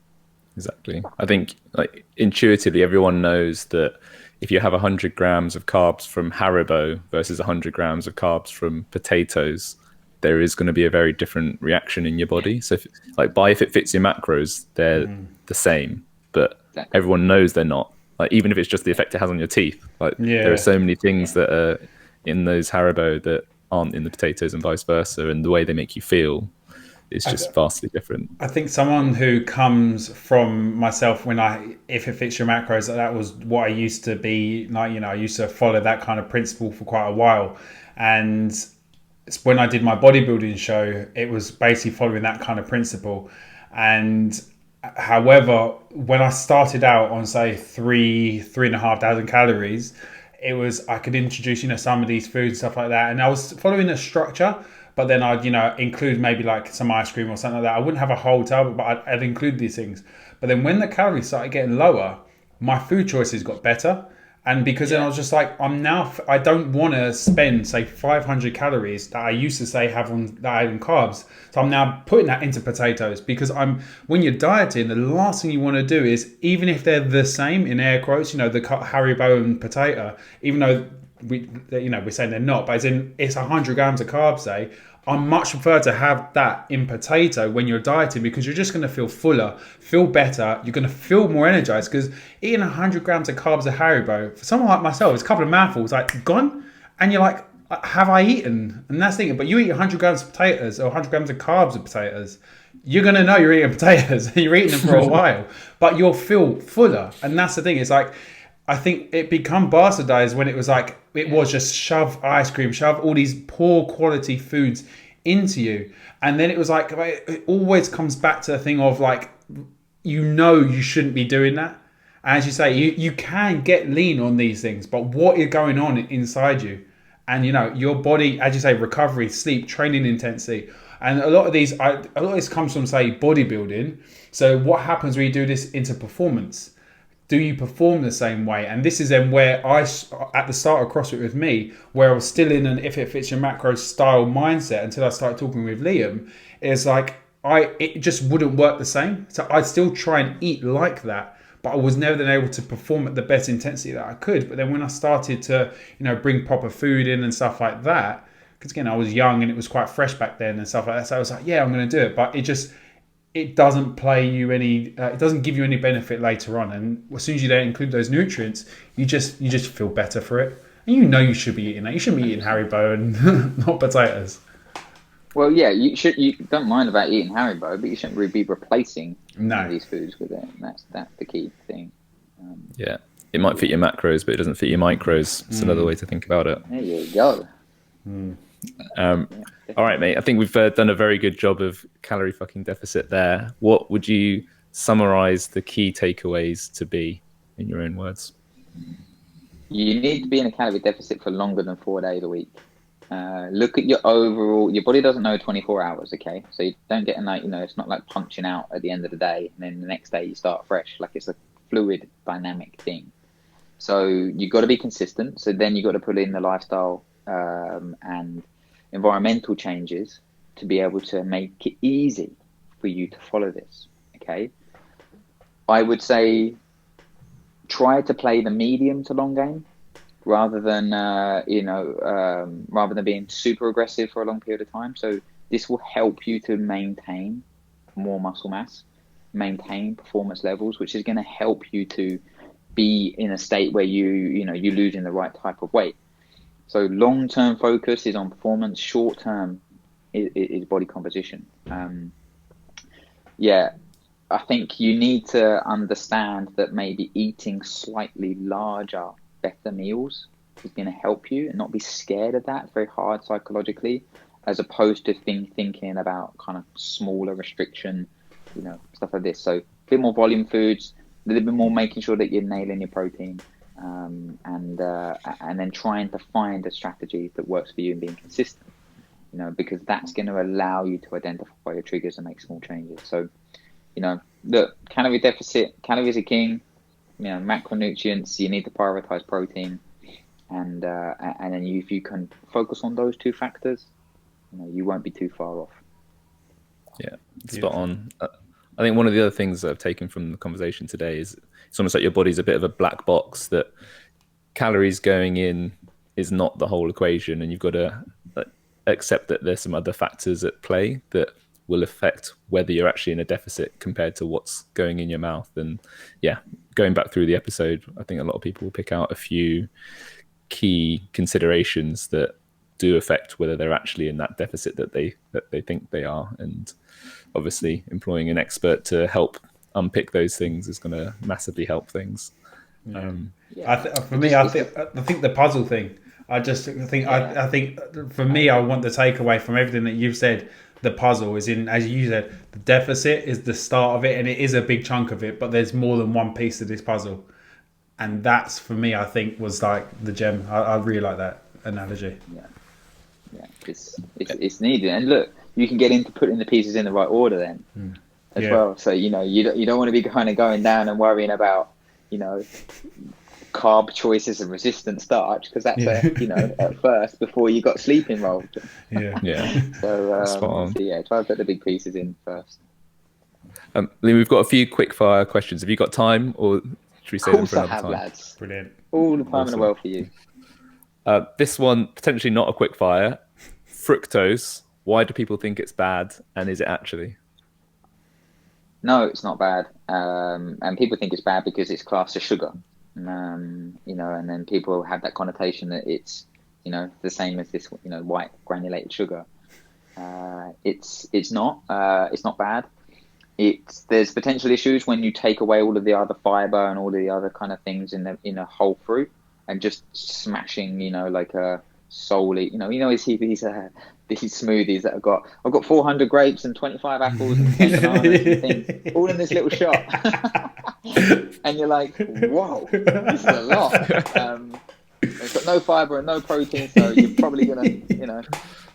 Exactly. I think like intuitively everyone knows that if you have 100 grams of carbs from Haribo versus 100 grams of carbs from potatoes, there is going to be a very different reaction in your body. So if it fits your macros, they're the same, but everyone knows they're not. Like even if it's just the effect it has on your teeth, there are so many things that are in those Haribo that aren't in the potatoes and vice versa, and the way they make you feel is just vastly different. I think someone who comes from myself, if it fits your macros, that was what I used to be like. I used to follow that kind of principle for quite a while, and when I did my bodybuilding show, it was basically following that kind of principle. And however, when I started out on say 3,500 calories, it was, I could introduce some of these foods, stuff like that, and I was following a structure. But then I'd, include maybe like some ice cream or something like that. I wouldn't have a whole tub, but I'd include these things. But then when the calories started getting lower, my food choices got better. And because then I was just like, I don't want to spend, say, 500 calories that I used to say I had on carbs. So I'm now putting that into potatoes, because when you're dieting, the last thing you want to do is, even if they're the same in air quotes, the Haribo and potato, even though we're saying they're not, but it's 100 grams of carbs, say, I much prefer to have that in potato when you're dieting, because you're just going to feel fuller, feel better, you're going to feel more energized. Because eating 100 grams of carbs of Haribo, for someone like myself, it's a couple of mouthfuls, like gone, and you're like, have I eaten? And that's thinking. But you eat 100 grams of potatoes or 100 grams of carbs of potatoes, you're going to know you're eating potatoes and you're eating them for a while, but you'll feel fuller. And that's the thing. It's like, I think it become bastardized when it was just shove ice cream, shove all these poor quality foods into you. And then it was like, it always comes back to the thing of like, you shouldn't be doing that. As you say, you can get lean on these things, but what is going on inside you? And your body, as you say, recovery, sleep, training intensity. And a lot of this comes from, say, bodybuilding. So what happens when you do this into performance? Do you perform the same way? And this is then where at the start of CrossFit with me, where I was still in an if it fits your macro style mindset until I started talking with Liam, is like, it just wouldn't work the same. So I'd still try and eat like that, but I was never then able to perform at the best intensity that I could. But then when I started to, bring proper food in and stuff like that, because again, I was young and it was quite fresh back then and stuff like that. So I was like, yeah, I'm going to do it. But it doesn't it doesn't give you any benefit later on. And as soon as you don't include those nutrients, you just feel better for it. And you should be eating that. You shouldn't be eating Haribo and not potatoes. Well, yeah, you don't mind about eating Haribo, but you shouldn't really be replacing these foods with it. And that's the key thing. Yeah, it might fit your macros, but it doesn't fit your micros. It's another way to think about it. There you go. All right, mate. I think we've done a very good job of calorie fucking deficit there. What would you summarize the key takeaways to be in your own words? You need to be in a calorie deficit for longer than 4 days a week. Look at your body doesn't know 24 hours, okay? So you don't get it's not like punching out at the end of the day and then the next day you start fresh. Like, it's a fluid, dynamic thing. So you've got to be consistent. So then you've got to put in the lifestyle and environmental changes to be able to make it easy for you to follow this, okay? I would say try to play the medium to long game rather than being super aggressive for a long period of time. So this will help you to maintain more muscle mass. maintain performance levels, which is going to help you to be in a state where you losing the right type of weight. So long-term focus is on performance, short-term is body composition. I think you need to understand that maybe eating slightly larger, better meals is going to help you, and not be scared of that. It's very hard psychologically, as opposed to thinking about kind of smaller restriction, stuff like this. So a bit more volume foods, a little bit more making sure that you're nailing your protein, and then trying to find a strategy that works for you and being consistent, because that's going to allow you to identify your triggers and make small changes. So, look, calorie deficit, calories are king. Macronutrients, you need to prioritize protein, and then if you can focus on those two factors, you won't be too far off. Yeah, spot on. I think one of the other things that I've taken from the conversation today is it's almost like your body's a bit of a black box, that calories going in is not the whole equation, and you've got to accept that there's some other factors at play that will affect whether you're actually in a deficit compared to what's going in your mouth. And going back through the episode, I think a lot of people will pick out a few key considerations that do affect whether they're actually in that deficit that they think they are. And obviously employing an expert to help unpick those things is going to massively help things. I think the puzzle thing, I think for me, I want the takeaway from everything that you've said. The puzzle is in, as you said, the deficit is the start of it, and it is a big chunk of it, but there's more than one piece of this puzzle. And that's, for me, I think, was like the gem. I really like that analogy. Yeah, it's needed. And look, you can get into putting the pieces in the right order then as well. So, you don't want to be kind of going down and worrying about, carb choices and resistant starch, because that's at first, before you got sleep involved. So try to put the big pieces in first. Liam, we've got a few quick fire questions. Have you got time, or should we say them for another time? Lads. Brilliant. All the time in the world for you. This one, potentially not a quick fire. Fructose, why do people think it's bad, and is it actually? No, it's not bad. And people think it's bad because it's classed as sugar. And then people have that connotation that it's, the same as this, white granulated sugar. It's not bad. There's potential issues when you take away all of the other fiber and all of the other kind of things in a whole fruit, and just smashing, like a solely, these smoothies that I've got 400 grapes and 25 apples and 10 bananas and things, all in this little shot. And you're like, whoa, this is a lot. It's got no fiber and no protein, so you're probably going to,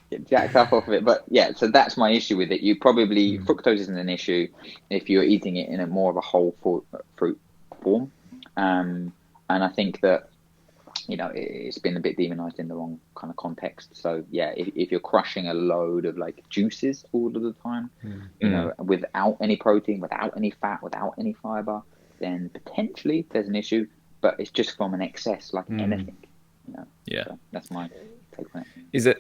get jacked up off of it. But so that's my issue with it. You probably, fructose isn't an issue if you're eating it in a more of a whole fruit form. And I think that, it's been a bit demonized in the wrong kind of context. So if you're crushing a load of like juices all of the time, without any protein, without any fat, without any fiber, then potentially there's an issue, but it's just from an excess, like anything. So that's my take on it.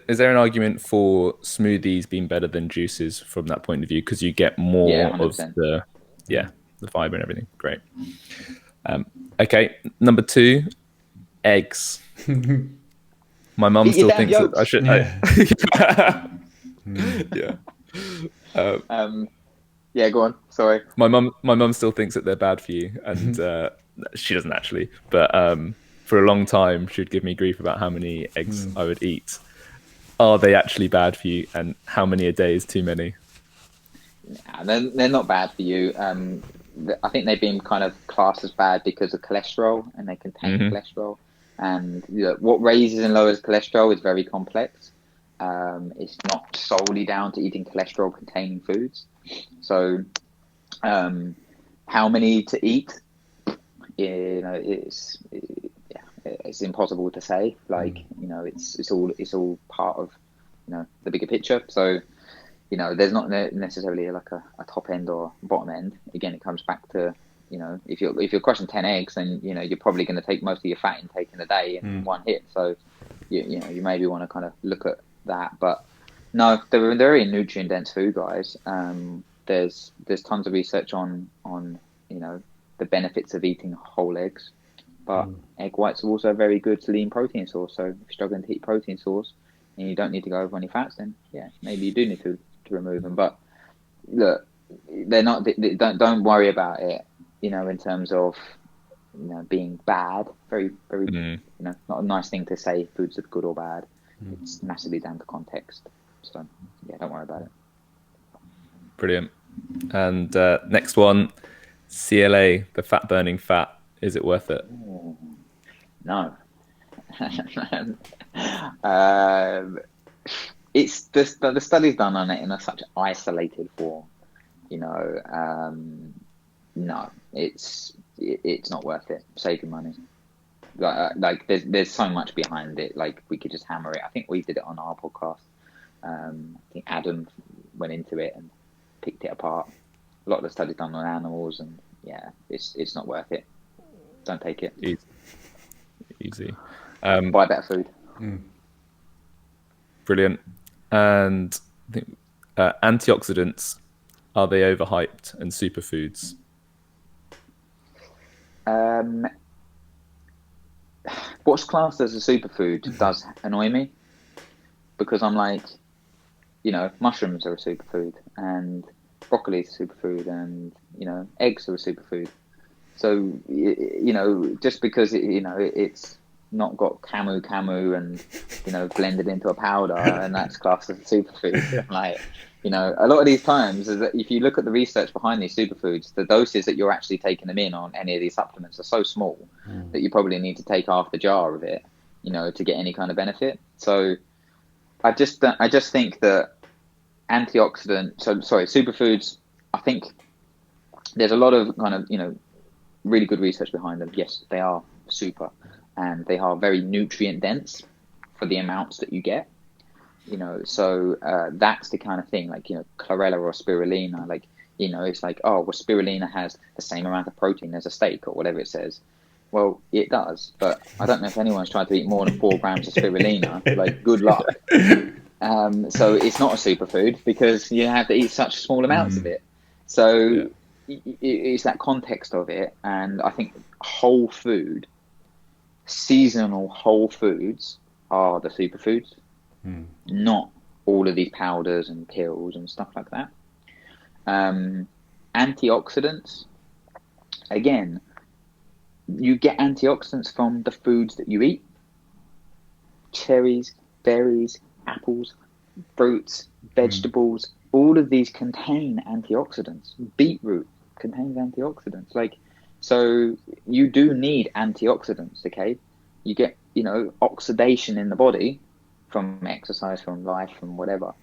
Is there an argument for smoothies being better than juices from that point of view, because you get more of the fiber and everything? Great. Okay, number 2, eggs. My mum still thinks that I should. Go on. Sorry. My mum still thinks that they're bad for you, and she doesn't actually. But for a long time, she would give me grief about how many eggs I would eat. Are they actually bad for you, and how many a day is too many? They're not bad for you. I think they've been kind of classed as bad because of cholesterol, and they contain cholesterol. And what raises and lowers cholesterol is very complex. It's not solely down to eating cholesterol-containing foods. So, how many to eat? It's impossible to say. Like, it's all part of the bigger picture. So, there's not necessarily like a top end or bottom end. Again, it comes back to if you're crushing 10 eggs, then you're probably going to take most of your fat intake in a day in one hit. So you maybe want to kind of look at that. But no, they're very nutrient dense food, guys. there's tons of research on the benefits of eating whole eggs, but egg whites are also a very good lean protein source. So if you're struggling to eat protein source and you don't need to go over any fats, then yeah, maybe you do need to remove them. But look, they're not. Don't worry about it. In terms of being bad. Very not a nice thing to say. Foods are good or bad. It's massively down to context. So yeah, don't worry about it. Brilliant. And next one, CLA, the fat burning fat. Is it worth it? No. It's the studies done on it in such isolated form. No, it's not worth it. Save your money. Like there's so much behind it. Like we could just hammer it. I think we did it on our podcast. I think Adam went into it and picked it apart. A lot of the studies done on animals, and yeah, it's not worth it. Don't take it. Easy. Buy better food. Brilliant. And I think antioxidants, are they overhyped, and superfoods? What's classed as a superfood does annoy me, because I'm like, mushrooms are a superfood, and broccoli is a superfood, and eggs are a superfood. So just because it's not got camu and blended into a powder and that's classed as a superfood. I'm like, a lot of these times is that if you look at the research behind these superfoods, the doses that you're actually taking them in on any of these supplements are so small that you probably need to take half the jar of it, to get any kind of benefit. So I just think that superfoods, I think there's a lot of kind of, really good research behind them. Yes, they are super, and they are very nutrient dense for the amounts that you get. So that's the kind of thing, like, chlorella or spirulina, like, it's like, oh, well, spirulina has the same amount of protein as a steak or whatever it says. Well, it does, but I don't know if anyone's tried to eat more than 4 grams of spirulina. Like, good luck. So it's not a superfood because you have to eat such small amounts of it. So it's that context of it. And I think whole food, seasonal whole foods are the superfoods. Not all of these powders and pills and stuff like that. Antioxidants, again, you get antioxidants from the foods that you eat. Cherries, berries, apples, fruits, vegetables, all of these contain antioxidants. Beetroot contains antioxidants. Like, so you do need antioxidants, okay? You get, oxidation in the body from exercise, from life, from whatever.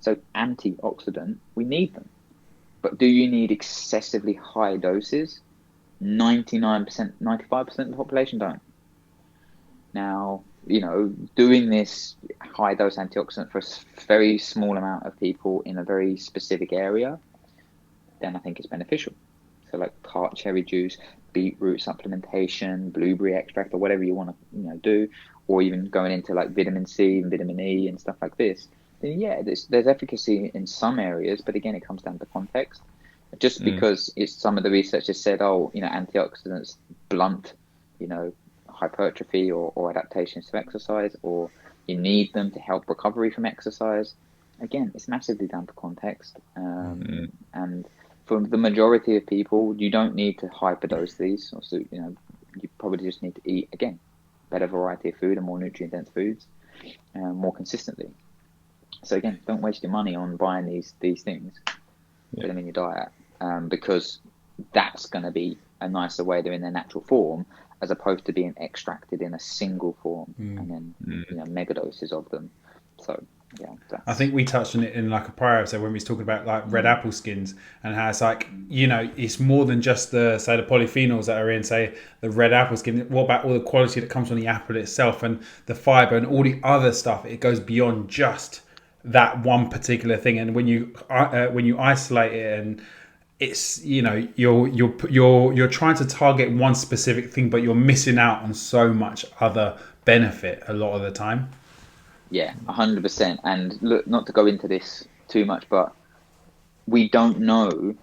So antioxidant, we need them. But do you need excessively high doses? 99%, 95% of the population don't. Now, doing this high dose antioxidant for a very small amount of people in a very specific area, then I think it's beneficial. So like tart cherry juice, beetroot supplementation, blueberry extract, or whatever you want to do, or even going into like vitamin C and vitamin E and stuff like this, then yeah, there's efficacy in some areas, but again, it comes down to context. Just because it's some of the research has said, antioxidants blunt, hypertrophy or adaptations to exercise, or you need them to help recovery from exercise. Again, it's massively down to context. And for the majority of people, you don't need to hyperdose these. Also, you probably just need to eat, again, better variety of food and more nutrient-dense foods more consistently. So again, don't waste your money on buying these things, put them in your diet, because that's going to be a nicer way they're in their natural form, as opposed to being extracted in a single form and then mega doses of them. So yeah, I think we touched on it in like a prior episode when we was talking about like red apple skins and how it's like, it's more than just the polyphenols that are in, say, the red apple skin. What about all the quality that comes from the apple itself and the fiber and all the other stuff? It goes beyond just that one particular thing. And when you isolate it, and it's you're trying to target one specific thing, but you're missing out on so much other benefit a lot of the time. Yeah, 100%. And look, not to go into this too much, but we don't know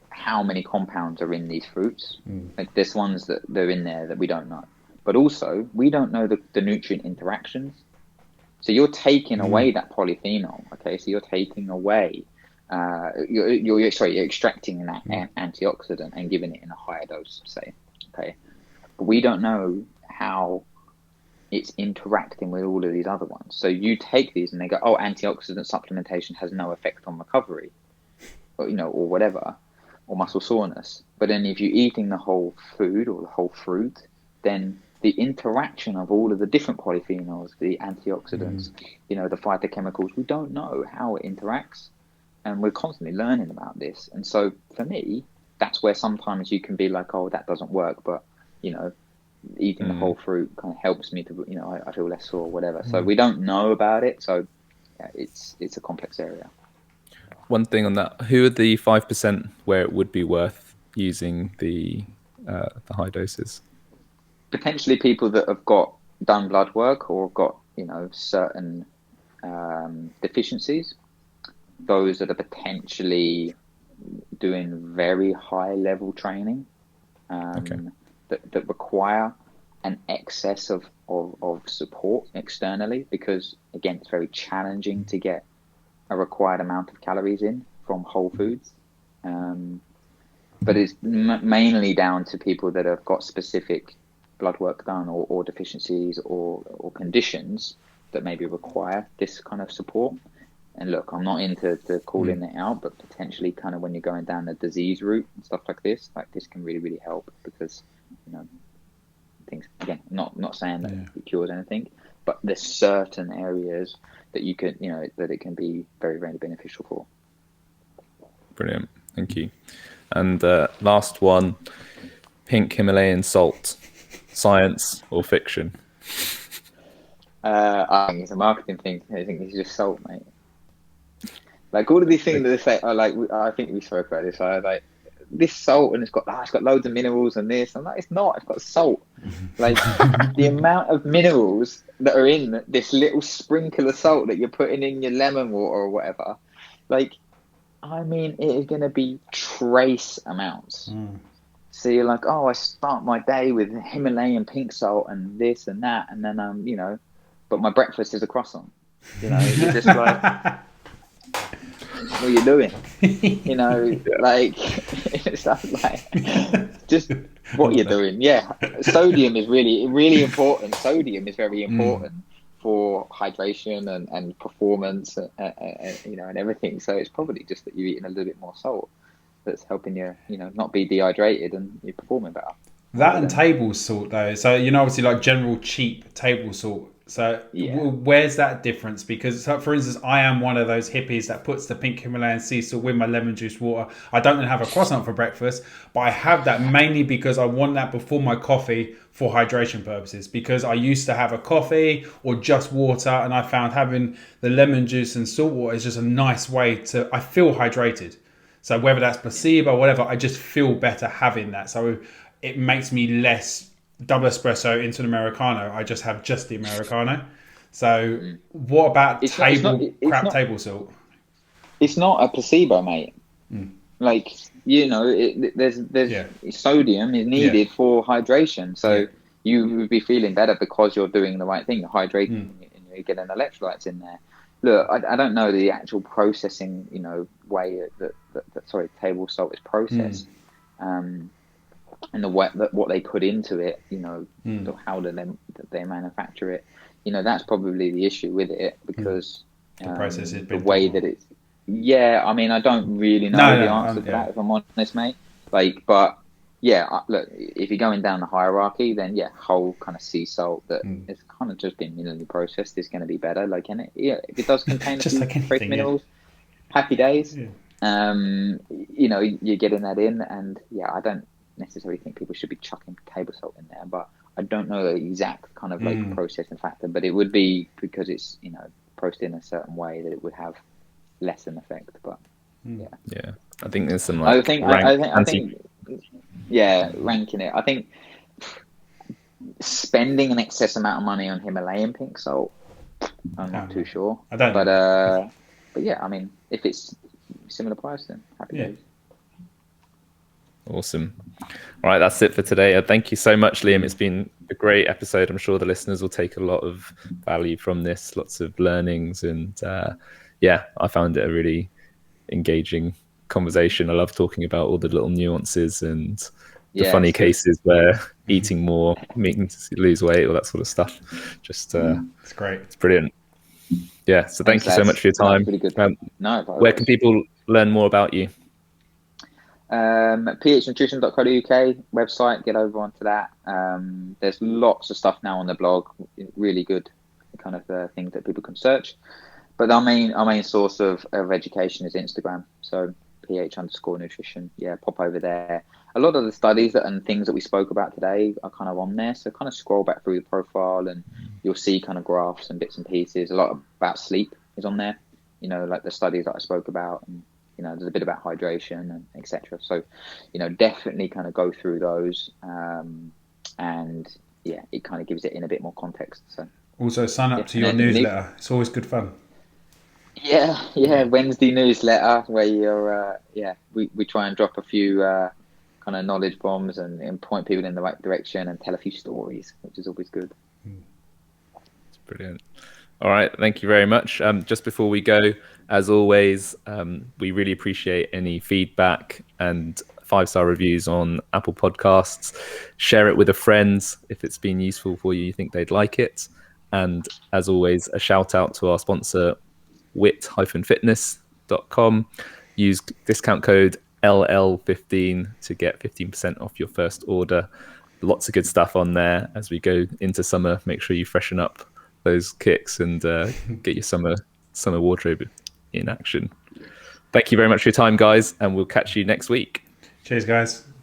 how many compounds are in these fruits. Like there's ones that they're in there that we don't know, but also we don't know the nutrient interactions. So you're taking away that polyphenol. Okay, so you're taking away, you're extracting that antioxidant and giving it in a higher dose, say. Okay, but we don't know how it's interacting with all of these other ones. So you take these and they go, oh, antioxidant supplementation has no effect on recovery, or, or whatever, or muscle soreness. But then if you're eating the whole food or the whole fruit, then the interaction of all of the different polyphenols, the antioxidants, the phytochemicals, we don't know how it interacts. And we're constantly learning about this. And so for me, that's where sometimes you can be like, oh, that doesn't work. But, eating the whole fruit kind of helps me to, I feel less sore or whatever. So we don't know about it. So yeah, it's a complex area. One thing on that, who are the 5% where it would be worth using the high doses? Potentially people that have done blood work or got, certain deficiencies. Those that are potentially doing very high level training. That require an excess of support externally, because again, it's very challenging to get a required amount of calories in from whole foods. But it's mainly down to people that have got specific blood work done or deficiencies or conditions that maybe require this kind of support. And look, I'm not into calling it out, but potentially kind of when you're going down the disease route and stuff like this can really, really help, because, things, again, not saying that it cures anything, but there's certain areas that you could, that it can be very, very beneficial for. Brilliant. Thank you. And last one, pink Himalayan salt, science or fiction? I think it's a marketing thing. I think it's just salt, mate. Like all of these things that they say, I think we spoke about this. I like this salt, and it's got loads of minerals and this. I'm like, it's not. It's got salt. Like the amount of minerals that are in this little sprinkle of salt that you're putting in your lemon water or whatever. Like, I mean, it is going to be trace amounts. So you're like, oh, I start my day with Himalayan pink salt and this and that, and then but my breakfast is a croissant. You're just like. What are you doing? Like it's like just what you're doing. Yeah, sodium is really, really important. Sodium is very important for hydration and performance, and everything. So it's probably just that you're eating a little bit more salt that's helping you, not be dehydrated and you're performing better. That and table salt though. So obviously like general cheap table salt. So where's that difference? Because for instance, I am one of those hippies that puts the pink Himalayan sea salt with my lemon juice water. I don't have a croissant for breakfast, but I have that mainly because I want that before my coffee for hydration purposes. Because I used to have a coffee or just water, and I found having the lemon juice and salt water is just a nice way I feel hydrated. So whether that's placebo or whatever, I just feel better having that. So it makes me less double espresso into an Americano. I just have just the Americano. So what about table salt? It's not a placebo, mate. Like, there's sodium is needed for hydration. So you would be feeling better because you're doing the right thing. You're hydrating and you're getting electrolytes in there. Look, I don't know the actual processing, way that table salt is processed. And what they put into it, how they manufacture it, that's probably the issue with it, because the process is the way that it's. Yeah, I mean, I don't really know the answer to that, if I'm honest, mate. But look, if you're going down the hierarchy, then whole kind of sea salt that is kind of just been minimally processed is going to be better. Like, if it does contain a few trace minerals, happy days. You're getting that in, and I don't necessarily think people should be chucking table salt in there, but I don't know the exact kind of processing factor, but it would be because it's processed in a certain way that it would have less an effect. But I think there's some ranking it. I think spending an excess amount of money on Himalayan pink salt, I'm not too sure. I don't. But I mean, if it's similar price, then happy days. Awesome. All right, that's it for today. Thank you so much, Liam. It's been a great episode. I'm sure the listeners will take a lot of value from this, lots of learnings, and I found it a really engaging conversation. I love talking about all the little nuances and the funny cases where eating more means you lose weight, all that sort of stuff. Just it's great. It's brilliant. Yeah. So thank you so much for your time. Really good. Where can people learn more about you? phnutrition.co.uk website, get over onto that. There's lots of stuff now on the blog, really good kind of things that people can search. But our main source of education is Instagram. So ph_nutrition. Yeah, pop over there. A lot of the studies and things that we spoke about today are kind of on there. So kind of scroll back through the profile and you'll see kind of graphs and bits and pieces. A lot about sleep is on there, like the studies that I spoke about. And, there's a bit about hydration and etc. So, definitely kind of go through those. And yeah, it kind of gives it in a bit more context. So also sign up to your newsletter. It's always good fun. Yeah. Wednesday newsletter where you're, we try and drop a few kind of knowledge bombs and point people in the right direction and tell a few stories, which is always good. It's brilliant. All right. Thank you very much. Just before we go, as always, we really appreciate any feedback and 5-star reviews on Apple Podcasts. Share it with a friend if it's been useful for you think they'd like it. And as always, a shout out to our sponsor, wit-fitness.com. Use discount code LL15 to get 15% off your first order. Lots of good stuff on there as we go into summer. Make sure you freshen up those kicks and get your summer wardrobe in action. Thank you very much for your time, guys, and we'll catch you next week. Cheers, guys.